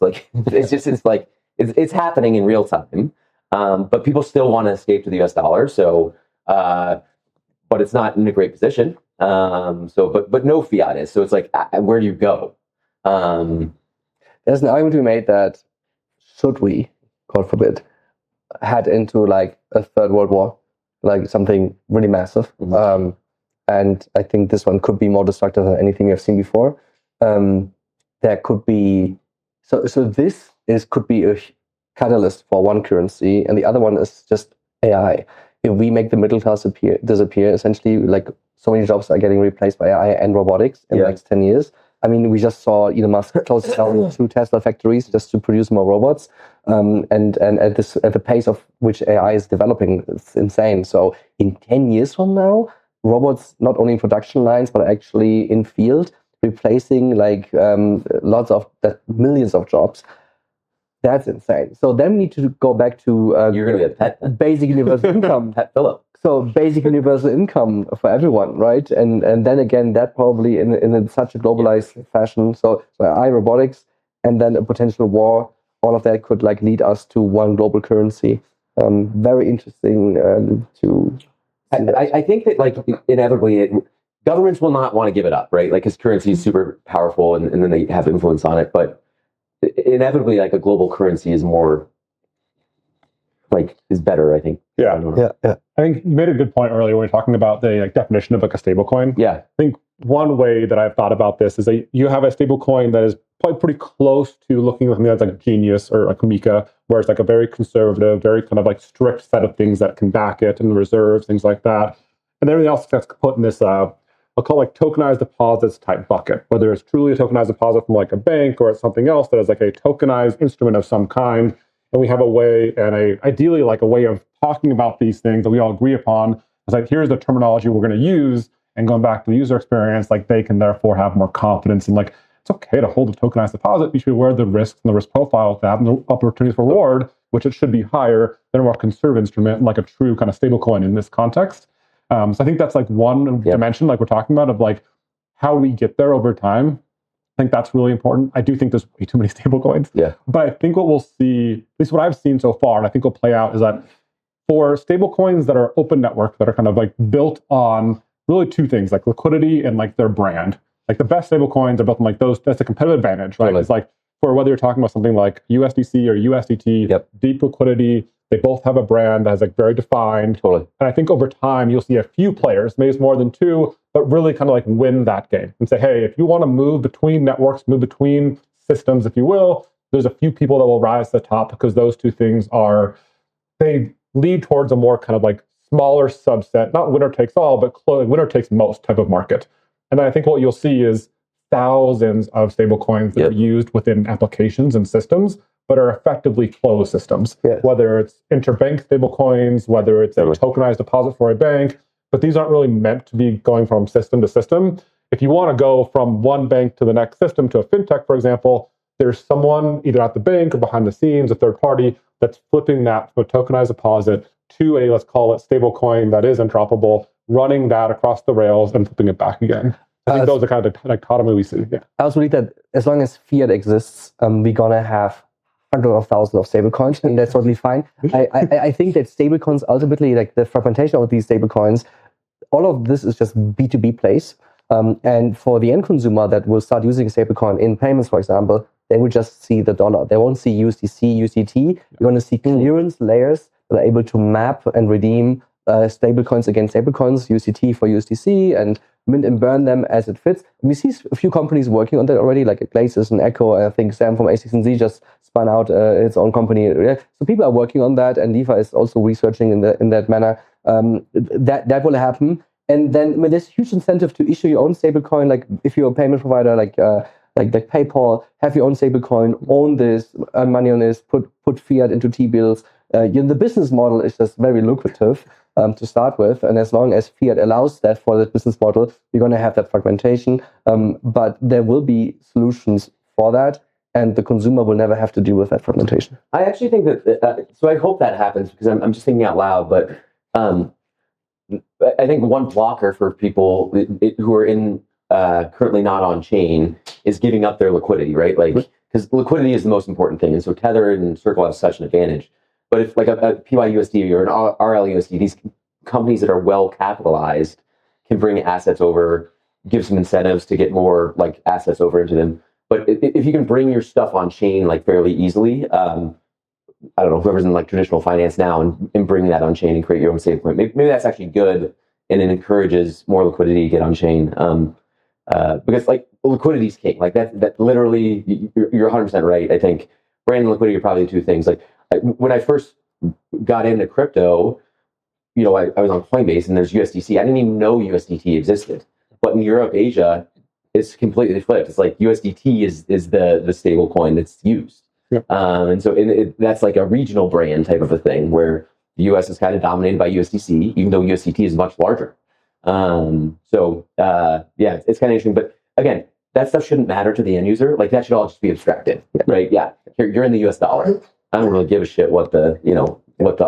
It's happening in real time. But people still want to escape to the US dollar. So, but it's not in a great position. But no fiat is. So it's where do you go? There's an argument to be made that should we, God forbid, head into a third world war, something really massive. Mm-hmm. And I think this one could be more destructive than anything we've seen before. There could be this could be a catalyst for one currency, and the other one is just AI. If we make the middle class disappear, essentially, so many jobs are getting replaced by AI and robotics in the next 10 years. I mean, we just saw Elon Musk close down 2 Tesla factories just to produce more robots, and at the pace of which AI is developing, it's insane. So in 10 years from now, robots not only in production lines but actually in field, replacing lots of millions of jobs. That's insane. So then we need to go back to you're going to be a pet. Basic universal income. Pet Phillipp. So basic universal income for everyone, right? And then again, that probably in such a globalized fashion. So AI, robotics, and then a potential war. All of that could lead us to one global currency. Very interesting to. I think that inevitably governments will not want to give it up, right? Like, because currency is super powerful, and then they have influence on it. But inevitably, like, a global currency is more, like, is better, I think. Yeah. Yeah. I think you made a good point earlier when we were talking about the definition of like a stable coin. Yeah. I think one way that I've thought about this is that you have a stable coin that is probably pretty close to looking like something that's like Genius or like Mika, where it's like a very conservative, very kind of like strict set of things that can back it and reserves, things like that. And everything else gets put in this, I'll call like tokenized deposits type bucket, whether it's truly a tokenized deposit from like a bank or it's something else that is like a tokenized instrument of some kind. And we have a way, and ideally like a way of talking about these things that we all agree upon. It's like, here's the terminology we're going to use, and going back to the user experience, like they can therefore have more confidence in like, it's okay to hold a tokenized deposit. You should be aware of the risks and the risk profile of that and the opportunities for reward, which it should be higher than a more conservative instrument, like a true kind of stable coin in this context. So I think that's like one dimension, like we're talking about, of like how we get there over time. I think that's really important. I do think there's way too many stable coins. Yeah. But I think what we'll see, at least what I've seen so far, and I think will play out, is that for stable coins that are open network, that are kind of like built on really two things, like liquidity and like their brand. Like the best stable coins are built on like those, that's a competitive advantage, right? Totally. It's like, for whether you're talking about something like USDC or USDT, deep liquidity, they both have a brand that is like very defined. Totally. And I think over time, you'll see a few players, maybe it's more than two, but really kind of like win that game and say, hey, if you want to move between networks, move between systems, if you will, there's a few people that will rise to the top, because those two things they lead towards a more kind of like smaller subset, not winner takes all, but winner takes most type of market. And then I think what you'll see is thousands of stable coins that are used within applications and systems, but are effectively closed systems, whether it's interbank stable coins, whether it's a tokenized deposit for a bank. But these aren't really meant to be going from system to system. If you want to go from one bank to the next system to a fintech, for example, there's someone either at the bank or behind the scenes, a third party, that's flipping that from a tokenized deposit to a, let's call it, stable coin that is interoperable, running that across the rails and flipping it back again. I think those are kind of the dichotomy we see. Yeah. I also believe that as long as fiat exists, we're gonna have hundreds of thousands of stablecoins, and that's totally fine. I think that stablecoins ultimately, like the fragmentation of these stablecoins, all of this is just B2B plays. And for the end consumer that will start using a stablecoin in payments, for example, they will just see the dollar. They won't see USDC, USDT. You're going to see clearance layers that are able to map and redeem stablecoins against stablecoins, USDT for USDC, and mint and burn them as it fits. And we see a few companies working on that already, like Glacis and Echo. I think Sam from A16Z just spun out its own company. So people are working on that, and Li.Fi is also researching in that manner. That will happen. And then there's a huge incentive to issue your own stablecoin. Like if you're a payment provider, like PayPal, have your own stablecoin, own this, earn money on this, put fiat into T-bills. The business model is just very lucrative to start with, and as long as fiat allows that for the business model, you're going to have that fragmentation. But there will be solutions for that, and the consumer will never have to deal with that fragmentation. I actually think that. So I hope that happens, because I'm just thinking out loud. But I think one blocker for people who are in currently not on chain is giving up their liquidity, right? Like, because liquidity is the most important thing, and so Tether and Circle have such an advantage. But if like a PYUSD or an RLUSD, these companies that are well capitalized can bring assets over, give some incentives to get more like assets over into them. But if you can bring your stuff on chain like fairly easily, I don't know, whoever's in like traditional finance now, and bring that on chain and create your own stablecoin. Maybe that's actually good, and it encourages more liquidity to get on chain. Because like liquidity is king. Like that literally, you're 100% right. I think brand and liquidity are probably the two things. Like when I first got into crypto, I was on Coinbase and there's USDC. I didn't even know USDT existed. But in Europe, Asia, it's completely flipped. It's like USDT is the stable coin that's used. Yeah. And so that's like a regional brand type of a thing, where the US is kind of dominated by USDC, even though USDT is much larger. It's kind of interesting. But again, that stuff shouldn't matter to the end user. Like that should all just be abstracted, right? Yeah, you're in the US dollar. I don't really give a shit what the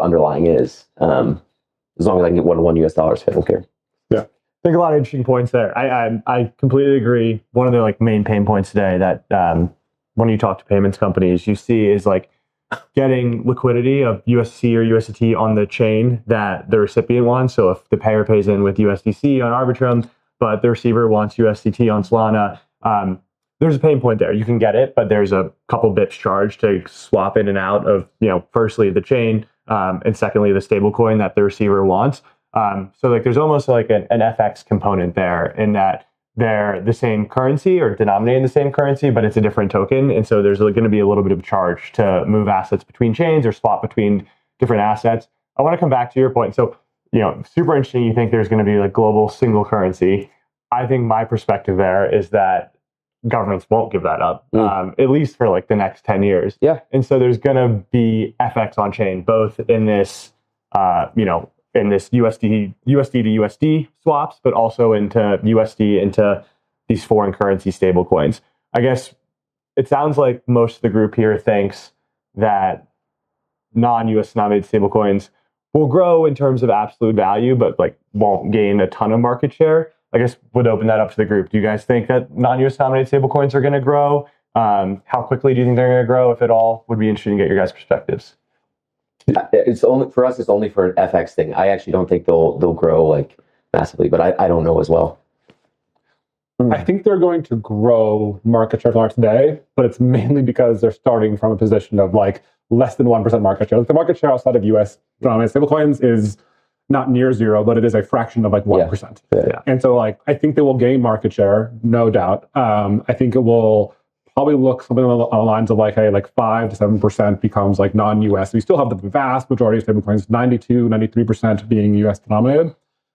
underlying is. As long as I can get one US dollars, I don't care. Yeah, I think a lot of interesting points there. I completely agree. One of the like main pain points today that when you talk to payments companies, you see is like getting liquidity of USDC or USDT on the chain that the recipient wants. So if the payer pays in with USDC on Arbitrum, but the receiver wants USDT on Solana. There's a pain point there. You can get it, but there's a couple bips charged to swap in and out of, firstly the chain, and secondly the stablecoin that the receiver wants. So like there's almost like an FX component there, in that they're the same currency or denominated in the same currency, but it's a different token. And so there's going to be a little bit of charge to move assets between chains or swap between different assets. I want to come back to your point. So, super interesting. You think there's going to be like global single currency. I think my perspective there is that governments won't give that up, at least for like the next 10 years. Yeah. And so there's going to be FX on chain, both in this, in this USD to USD swaps, but also into USD into these foreign currency stablecoins. I guess it sounds like most of the group here thinks that non-US denominated stablecoins will grow in terms of absolute value, but like won't gain a ton of market share. I guess would open that up to the group. Do you guys think that non-US denominated stablecoins are going to grow? How quickly do you think they're going to grow, if at all? Would be interesting to get your guys' perspectives. It's only for us. It's only for an FX thing. I actually don't think they'll grow like massively, but I don't know as well. I think they're going to grow market share from today, but it's mainly because they're starting from a position of like less than 1% market share. Like the market share outside of US denominated stablecoins is not near zero, but it is a fraction of like 1%. Yeah. And so like I think they will gain market share, no doubt. I think it will probably look something along the lines of like, hey, like 5 to 7% becomes like non-US. We still have the vast majority of stablecoins, 92, 93% being US denominated.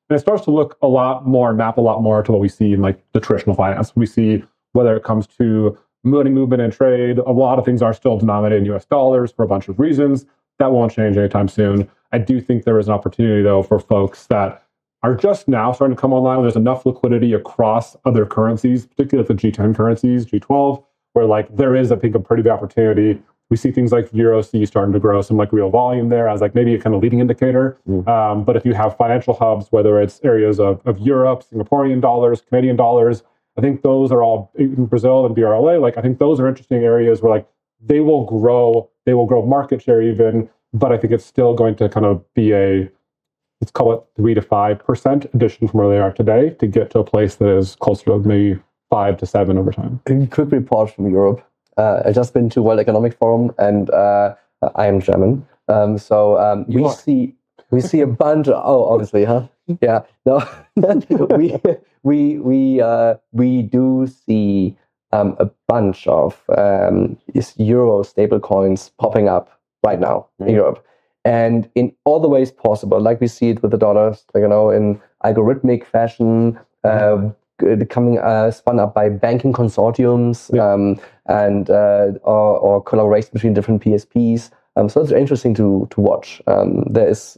And it starts to look a lot more, map a lot more to what we see in like the traditional finance. We see, whether it comes to money movement and trade, a lot of things are still denominated in US dollars for a bunch of reasons. That won't change anytime soon. I do think there is an opportunity, though, for folks that are just now starting to come online. There's enough liquidity across other currencies, particularly like the G10 currencies, G12, where like there is, I think, a pretty big opportunity. We see things like EURC starting to grow some like real volume there as like maybe a kind of leading indicator. But if you have financial hubs, whether it's areas of Europe, Singaporean dollars, Canadian dollars, I think those are all in Brazil and BRLA. Like I think those are interesting areas where like they will grow market share even, but I think it's still going to kind of be let's call it 3 to 5% addition from where they are today to get to a place that is closer to maybe 5 to 7 over time. A quick report from Europe. I've just been to World Economic Forum, and I am German. We see a bunch of, obviously, huh? Yeah. No, we do see a bunch of euro stablecoins popping up right now in Europe, and in all the ways possible, like we see it with the dollars, in algorithmic fashion, becoming spun up by banking consortiums, or collaboration between different PSPs. So it's interesting to watch. There is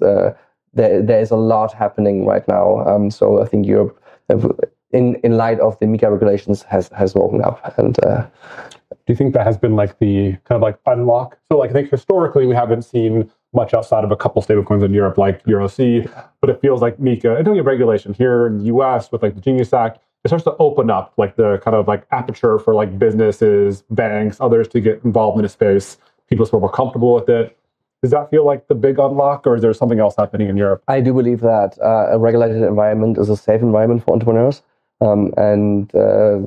a lot happening right now. So I think Europe, in light of the MiCA regulations, has woken up. And do you think that has been like the kind of like unlock? So like I think historically we haven't seen much outside of a couple stablecoins in Europe like EURC, but it feels like MiCA, and don't have regulation here in the US with like the Genius Act, it starts to open up like the kind of like aperture for like businesses, banks, others to get involved in a space. People feel more comfortable with it. Does that feel like the big unlock, or is there something else happening in Europe? I do believe that a regulated environment is a safe environment for entrepreneurs. And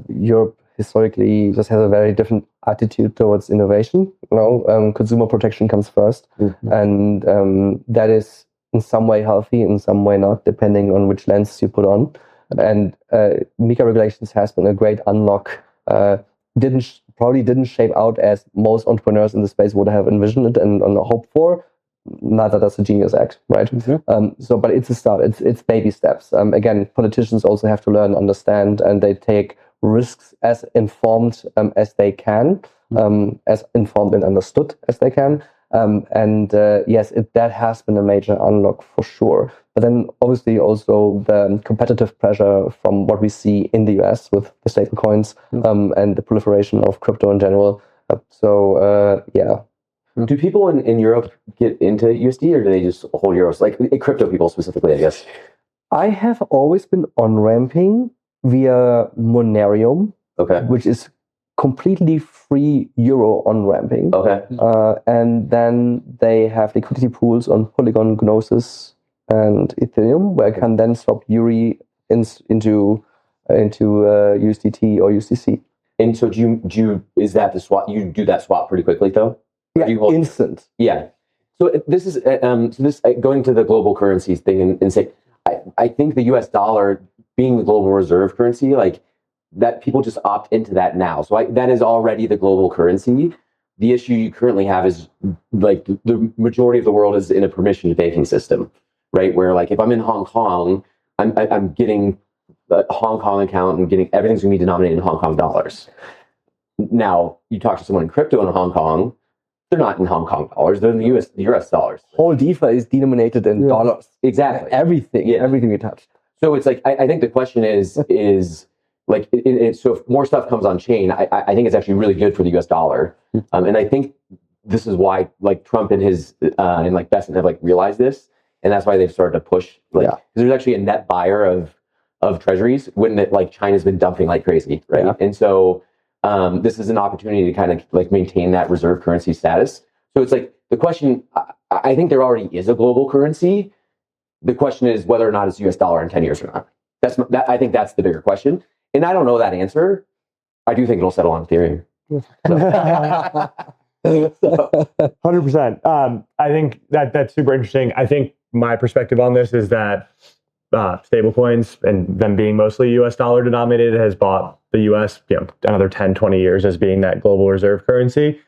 Europe historically just has a very different attitude towards innovation. Consumer protection comes first. And that is in some way healthy, in some way not, depending on which lens you put on. And MiCA regulations has been a great unlock. Probably didn't shape out as most entrepreneurs in the space would have envisioned it and hoped for. Neither does the Genius Act, right? But it's a start. It's baby steps. Again, politicians also have to learn, understand, and they take risks as informed as they can, as informed and understood as they can. Yes, that has been a major unlock for sure. But then obviously also the competitive pressure from what we see in the US with the stablecoins and the proliferation of crypto in general. Yeah. Do people in Europe get into USD, or do they just hold euros? Like crypto people specifically, I guess. I have always been on-ramping via Monerium, which is completely free euro on-ramping. And then they have liquidity pools on Polygon, Gnosis, and Ethereum, where I can then swap Yuri into into USDT or USDC. And so is that the swap? You do that swap pretty quickly though? Yeah, instant. Yeah. So this is going to the global currencies thing and say, I think the US dollar being the global reserve currency, like that people just opt into that now. So that is already the global currency. The issue you currently have is like the majority of the world is in a permissioned banking system, right? Where like if I'm in Hong Kong, I'm getting a Hong Kong account and getting everything's going to be denominated in Hong Kong dollars. Now you talk to someone in crypto in Hong Kong, they're not in Hong Kong dollars, they're in the US dollars. Whole DeFi is denominated in dollars. Exactly. Everything you touch. So it's like, I think the question is like, so if more stuff comes on chain, I think it's actually really good for the US dollar. And I think this is why like Trump and his, and like Besant have like realized this. And that's why they've started to push, like, because there's actually a net buyer of treasuries when like China's been dumping like crazy, right? Yeah. And so this is an opportunity to kind of like maintain that reserve currency status. So it's like the question, I think there already is a global currency. The question is whether or not it's US dollar in 10 years or not. I think that's the bigger question. And I don't know that answer. I do think it'll settle on Ethereum. 100%. I think that's super interesting. I think my perspective on this is that stablecoins and them being mostly US dollar denominated has bought the US another 10, 20 years as being that global reserve currency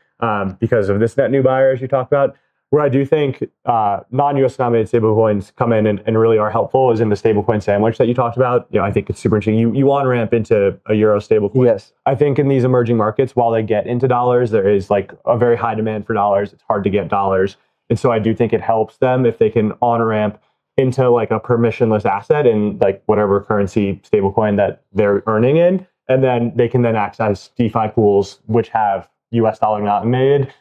because of this net new buyer, as you talked about. Where I do think non-US denominated stablecoins come in and really are helpful is in the stablecoin sandwich that you talked about. I think it's super interesting. You on-ramp into a euro stablecoin. Yes. I think in these emerging markets, while they get into dollars, there is like a very high demand for dollars. It's hard to get dollars. And so I do think it helps them if they can on-ramp into like a permissionless asset in like whatever currency stablecoin that they're earning in. And then they can then access DeFi pools, which have US dollar denominated.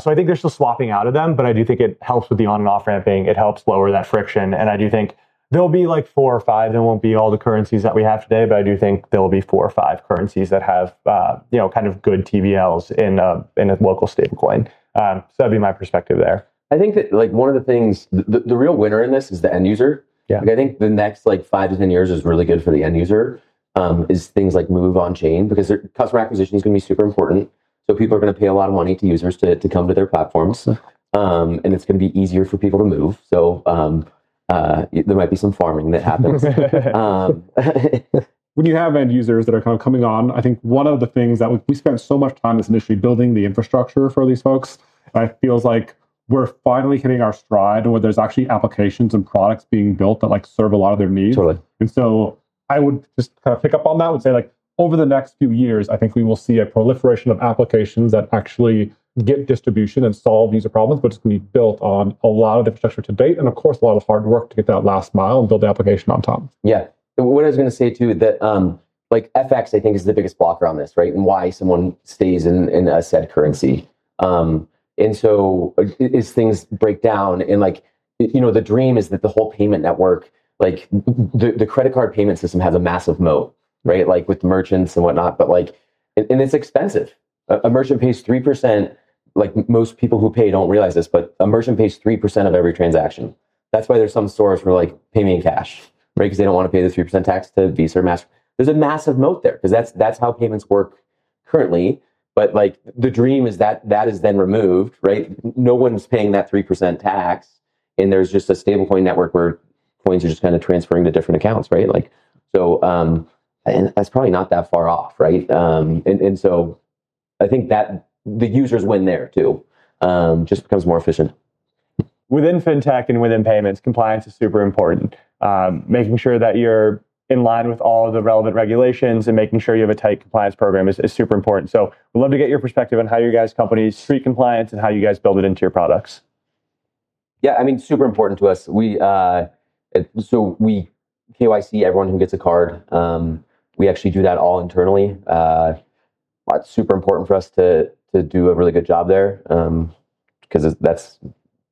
So I think they're still swapping out of them, but I do think it helps with the on and off ramping. It helps lower that friction. And I do think there'll be like 4 or 5. There won't be all the currencies that we have today, but I do think there'll be 4 or 5 currencies that have, kind of good TVLs in a local stablecoin. So that'd be my perspective there. I think that like one of the things, the real winner in this is the end user. Yeah. Like, I think the next like 5 to 10 years is really good for the end user. Is things like move on chain because their customer acquisition is going to be super important. So people are going to pay a lot of money to users to come to their platforms, and it's going to be easier for people to move. So there might be some farming that happens. When you have end users that are kind of coming on, I think one of the things that we spent so much time as industry building the infrastructure for these folks, and it feels like we're finally hitting our stride where there's actually applications and products being built that like serve a lot of their needs. Totally. And so I would just kind of pick up on that and say like, over the next few years, I think we will see a proliferation of applications that actually get distribution and solve user problems, but it's going to be built on a lot of the infrastructure to date. And of course, a lot of hard work to get that last mile and build the application on top. Yeah. What I was going to say too, that like FX, I think is the biggest blocker on this, right? And why someone stays in a said currency. And so as things break down and like, the dream is that the whole payment network, like the credit card payment system has a massive moat. Right, like with merchants and whatnot, but like, and it's expensive. A merchant pays 3%. Like most people who pay don't realize this, but a merchant pays 3% of every transaction. That's why there's some stores where like pay me in cash, right? Because they don't want to pay the 3% tax to Visa or Master. There's a massive moat there because that's how payments work currently. But like the dream is that is then removed, right? No one's paying that 3% tax, and there's just a stablecoin network where coins are just kind of transferring to different accounts, right? Like so. And that's probably not that far off, right? And so I think that the users win there too. Just becomes more efficient. Within fintech and within payments, compliance is super important. Making sure that you're in line with all of the relevant regulations and making sure you have a tight compliance program is super important. So we'd love to get your perspective on how you guys companies treat compliance and how you guys build it into your products. Yeah, I mean, super important to us. We KYC everyone who gets a card. We actually do that all internally. It's super important for us to do a really good job there because that's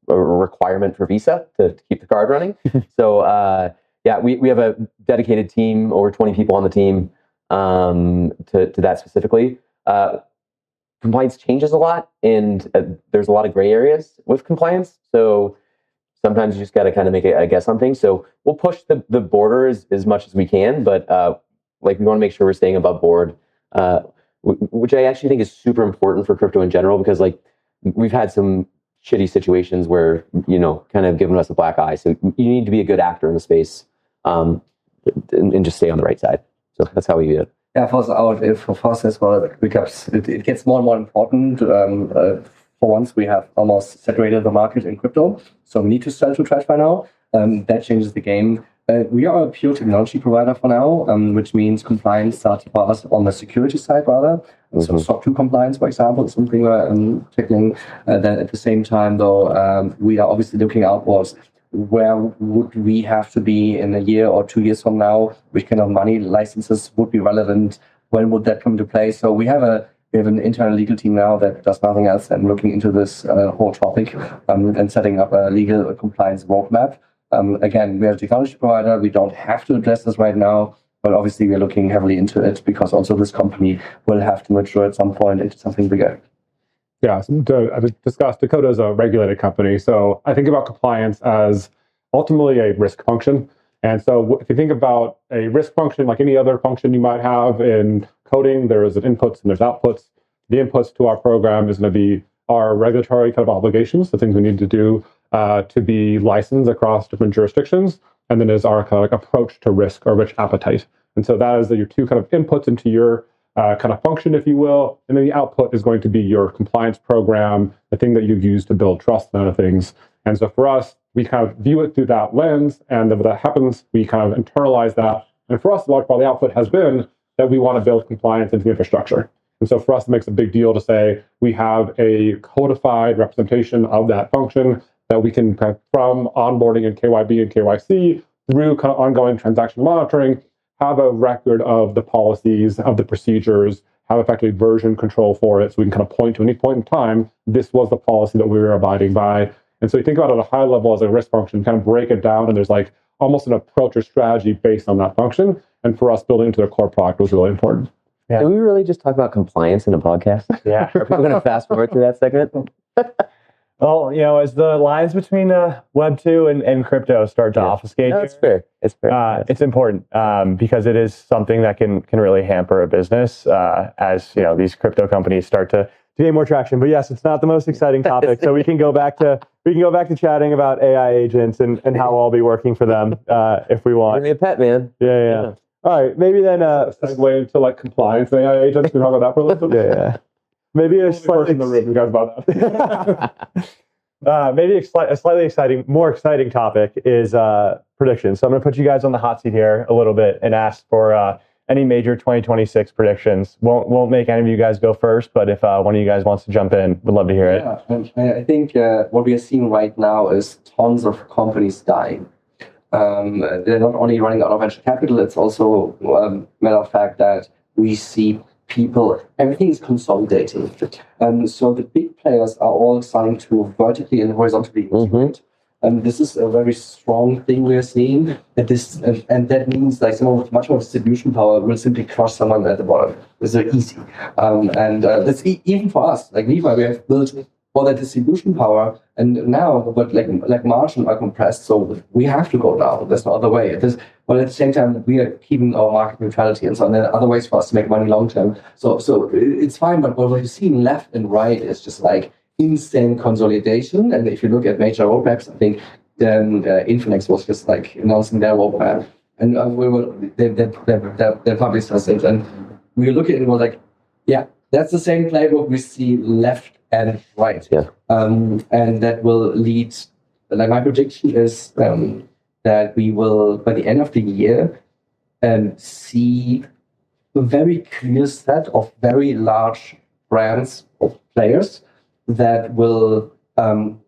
a requirement for Visa to keep the card running. So we have a dedicated team, over 20 people on the team to that specifically. Compliance changes a lot, and there's a lot of gray areas with compliance. So sometimes you just got to kind of make a guess on things. So we'll push the border as much as we can, but Like, we want to make sure we're staying above board, which I actually think is super important for crypto in general, because like we've had some shitty situations where, kind of given us a black eye. So you need to be a good actor in the space, and just stay on the right side. So that's how we do it. Yeah, for us as well, because it gets more and more important. For once, we have almost saturated the market in crypto, so we need to sell to TradFi now. That changes the game. We are a pure technology provider for now, which means compliance starts for us on the security side rather. So SOC 2 compliance, for example, is something we're tackling. Then at the same time, though, we are obviously looking outwards. Where would we have to be in a year or 2 years from now? Which kind of money licenses would be relevant? When would that come into play? So we have an internal legal team now that does nothing else than looking into this whole topic and setting up a legal compliance roadmap. Again, we are a technology provider. We don't have to address this right now, but obviously we're looking heavily into it because also this company will have to mature at some point into something bigger. Yeah, so to discuss, Dakota is a regulated company. So I think about compliance as ultimately a risk function. And so if you think about a risk function, like any other function you might have in coding, there's inputs and there's outputs. The inputs to our program is going to be our regulatory kind of obligations, the things we need to do to be licensed across different jurisdictions. And then is our kind of like approach to risk or risk appetite. And so that is your two kind of inputs into your kind of function, if you will. And then the output is going to be your compliance program, the thing that you use to build trust and other things. And so for us, we kind of view it through that lens. And then when that happens, we kind of internalize that. And for us, a large part of the output has been that we want to build compliance into the infrastructure. And so for us, it makes a big deal to say we have a codified representation of that function that we can kind of, from onboarding and KYB and KYC through kind of ongoing transaction monitoring, have a record of the policies, of the procedures, have effectively version control for it. So we can kind of point to any point in time, this was the policy that we were abiding by. And so you think about it at a high level as a risk function, kind of break it down, and there's like almost an approach or strategy based on that function. And for us, building into the core product was really important. Yeah. Did we really just talk about compliance in a podcast? Yeah. Are people going to fast forward through that segment? Well, as the lines between Web 2 and crypto start to obfuscate, no, it's fair. It's fair. It's important because it is something that can really hamper a business as these crypto companies start to gain more traction. But yes, it's not the most exciting topic, so we can go back to chatting about AI agents and how I'll be working for them if we want. Give me a pet, man. Yeah. All right, maybe then segue into like compliance and AI agents. We talk about that for a little bit. Yeah. Maybe a slightly in the room, you guys about that. Maybe a slightly more exciting topic is predictions. So I'm going to put you guys on the hot seat here a little bit and ask for any major 2026 predictions. Won't make any of you guys go first, but if one of you guys wants to jump in, would love to hear it. Yeah, I think what we are seeing right now is tons of companies dying. They're not only running out of venture capital, it's also a matter of fact that we see everything is consolidating. So the big players are all starting to vertically and horizontally integrate. And this is a very strong thing we are seeing. And that means like someone with much more distribution power will simply crush someone at the bottom. It's very easy. And that's even for us, like Li.Fi, we have built all that distribution power, and now, but like margin are compressed, so we have to go down. There's no other way. But at the same time, we are keeping our market neutrality and so on. There are other ways for us to make money long term. So it's fine. But what we've seen left and right is just like instant consolidation. And if you look at major roadmaps, I think then Infinex was just like announcing their roadmap, and they published it, and we look at it and we're like, yeah, that's the same playbook we see left and right. Yeah. And that will lead, like my prediction is that we will, by the end of the year, see a very clear set of very large brands of players that will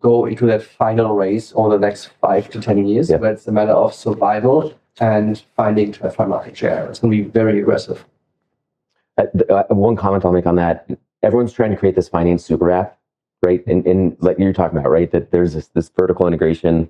go into that final race over the next 5 to 10 years, where it's a matter of survival and finding TradFi market share. It's going to be very aggressive. One comment I'll make on that. Everyone's trying to create this finance super app, right? And like you're talking about, right? That there's this vertical integration.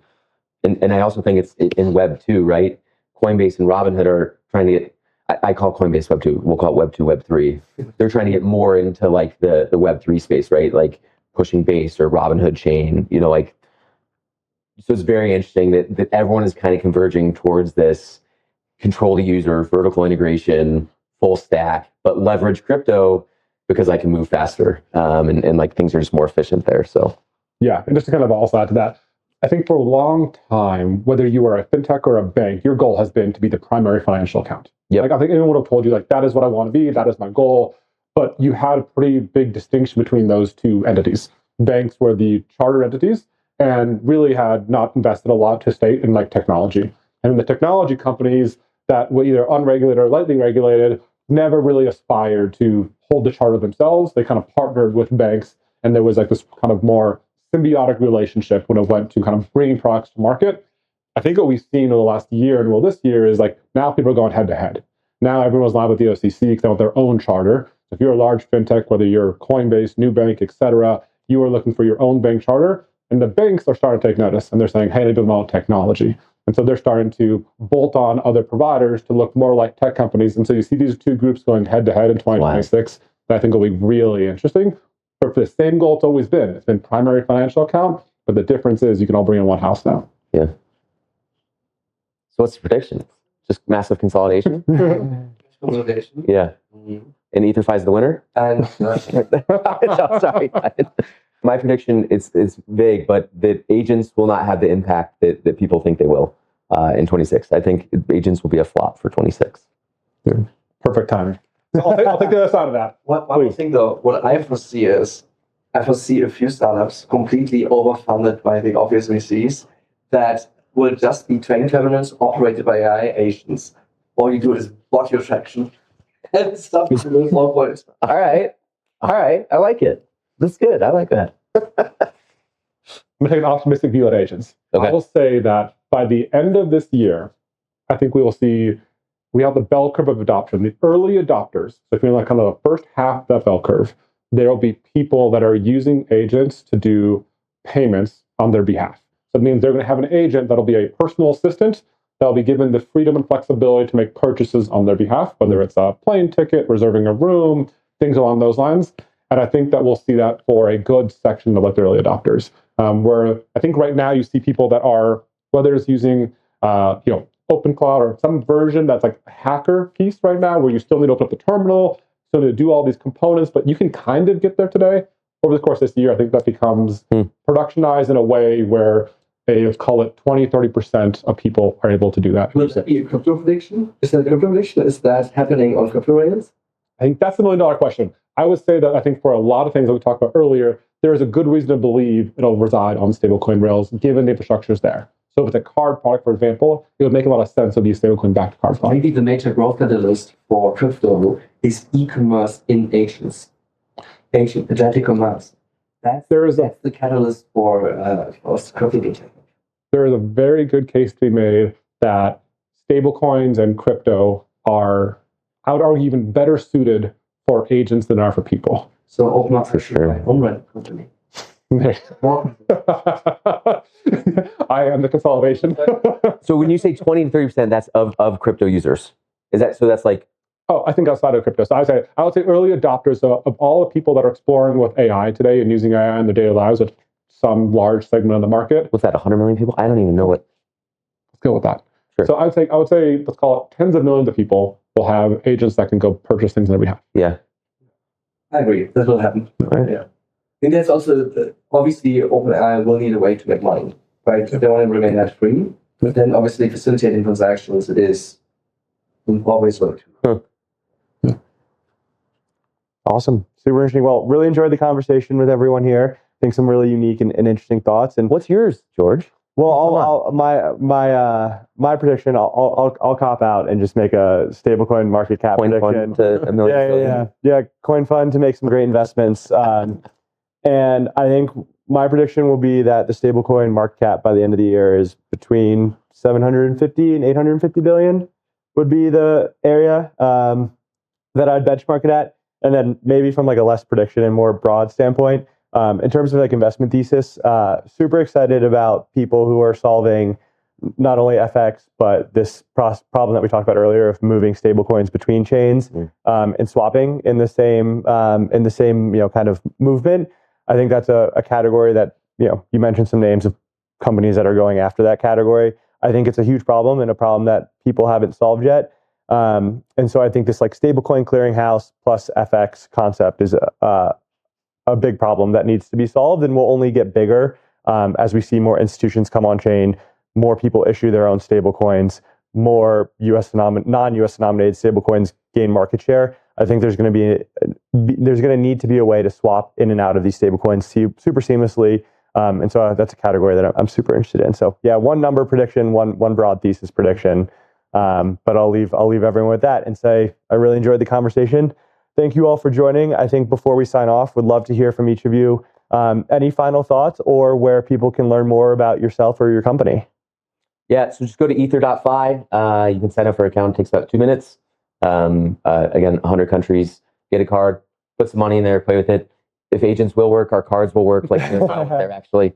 And I also think it's in Web 2, right? Coinbase and Robinhood are trying to get, I call Coinbase Web 2, we'll call it Web 2, Web 3. They're trying to get more into like the Web 3 space, right? Like pushing Base or Robinhood chain, so it's very interesting that everyone is kind of converging towards this control the user, vertical integration, full stack, but leverage crypto because I can move faster, and like things are just more efficient there. So Yeah, and just to kind of also add to that, I think for a long time, whether you are a fintech or a bank, your goal has been to be the primary financial account. Yep. Like I think anyone would have told you, like, that is what I want to be, that is my goal. But you had a pretty big distinction between those two entities. Banks were the charter entities and really had not invested a lot to state in like technology. And the technology companies that were either unregulated or lightly regulated never really aspired to hold the charter themselves. They kind of partnered with banks, and there was like this kind of more symbiotic relationship when it went to kind of bringing products to market. I think what we've seen over the last year and well this year is like now people are going head to head. Now everyone's live with the OCC because they want their own charter. So if you're a large fintech, whether you're Coinbase, Nubank, etc., you are looking for your own bank charter, and the banks are starting to take notice, and they're saying, "Hey, they build my own technology," and so they're starting to bolt on other providers to look more like tech companies. And so you see these two groups going head to head in 2026. That I think will be really interesting. But for the same goal it's always been. It's been primary financial account, but the difference is you can all bring in one house now. yeah. So what's the prediction? Just massive consolidation. Consolidation. Yeah. And Ether.Fi is the winner. And No, sorry. My prediction is vague, but that agents will not have the impact that people think they will in 26. I think agents will be a flop for 26. Perfect timing. So I'll take the other side of that. one more thing though, what I foresee is, I foresee a few startups completely overfunded by the obvious VCs that will just be training terminals operated by AI agents. All you do is block your traction and stuff is really small points. All right. I like it. That's good. I like that. I'm going to take an optimistic view at agents. Okay. I will say that by the end of this year, I think we will see, we have the bell curve of adoption. The early adopters, so if you're like kind of the first half of that bell curve, there will be people that are using agents to do payments on their behalf. So it means they're going to have an agent that'll be a personal assistant that'll be given the freedom and flexibility to make purchases on their behalf, whether it's a plane ticket, reserving a room, things along those lines. And I think that we'll see that for a good section of like the early adopters, where I think right now you see people that are, whether it's using, open cloud or some version that's like a hacker piece right now, where you still need to open up the terminal, so to do all these components, but you can kind of get there today. Over the course of this year, I think that becomes productionized in a way where let's call it 20-30% of people are able to do that. Will that be a crypto prediction? Is that a crypto prediction? Is that happening on crypto rails? I think that's the $1 million question. I would say that I think for a lot of things that we talked about earlier, there is a good reason to believe it'll reside on stablecoin rails, given the infrastructure is there. So if it's a card product, for example, it would make a lot of sense to be a stablecoin backed card product. Maybe the major growth catalyst for crypto is e-commerce in agents, agentic commerce. That's the catalyst for crypto. There is a very good case to be made that stablecoins and crypto are, I would argue, even better suited for agents than are for people. So open up For sure. my own rent company. I am the consolidation. So when you say 20 to 30%, that's of crypto users. Is that so? That's like, Oh, I think outside of crypto. So I would say early adopters of all the people that are exploring with AI today and using AI in their daily lives with some large segment of the market. what's that? 100 million people? I don't even know what. Let's go with that. Sure. So I would say let's call it tens of millions of people will have agents that can go purchase things on their behalf. Yeah. I agree. That will happen. Right. Yeah. And that's also, obviously, OpenAI will need a way to make money, right? They want to remain that free. But then, obviously, facilitating transactions is always one. Awesome. Super interesting. Well, really enjoyed the conversation with everyone here. I think some really unique and interesting thoughts. And What's yours, George? well, my prediction, I'll cop out and just make a stablecoin market cap prediction. CoinFund to $1 million. Yeah. CoinFund to make some great investments. And I think my prediction will be that the stablecoin market cap by the end of the year is between 750 and 850 billion would be the area that I'd benchmark it at. And then maybe from like a less prediction and more broad standpoint, in terms of like investment thesis, super excited about people who are solving not only FX, but this problem that we talked about earlier of moving stablecoins between chains and swapping in the same kind of movement. I think that's a category that, you mentioned some names of companies that are going after that category. I think it's a huge problem and a problem that people haven't solved yet. And so I think this like stablecoin clearinghouse plus FX concept is a big problem that needs to be solved, and will only get bigger as we see more institutions come on chain, more people issue their own stablecoins, more non-US denominated stablecoins gain market share. I think there's going to need to be a way to swap in and out of these stablecoins super seamlessly. And so that's a category that I'm super interested in. So yeah, one number prediction, one broad thesis prediction. But I'll leave everyone with that and say I really enjoyed the conversation. Thank you all for joining. I think before we sign off, would love to hear from each of you. Any final thoughts or where people can learn more about yourself or your company? Yeah, so just go to Ether.Fi. You can sign up for an account. It takes about 2 minutes. Again, 100 countries. Get a card, put some money in there, play with it. If agents will work, our cards will work. Like there actually,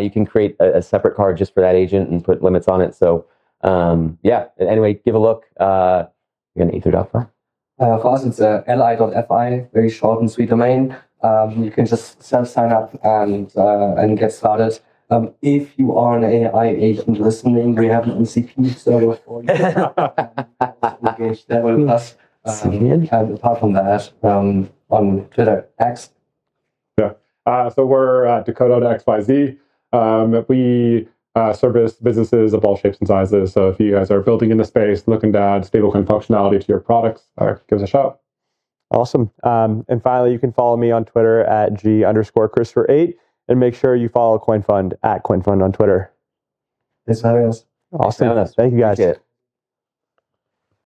you can create a separate card just for that agent and put limits on it. So yeah. Anyway, give a look. Again, Ether.Fi. For us, it's Li.Fi, very short and sweet domain. You can just self-sign up and get started. If you are an AI agent listening, we have an MCP server for you. Engage there with us. And apart from that, on Twitter, X. Yeah. So we're Dakota to XYZ. We service businesses of all shapes and sizes. So if you guys are building in the space, looking to add stablecoin functionality to your products, give us a shout. Awesome. And finally, you can follow me on Twitter at G_Christopher8, and make sure you follow CoinFund at CoinFund on Twitter. Thanks for having us. Awesome. Thank you guys.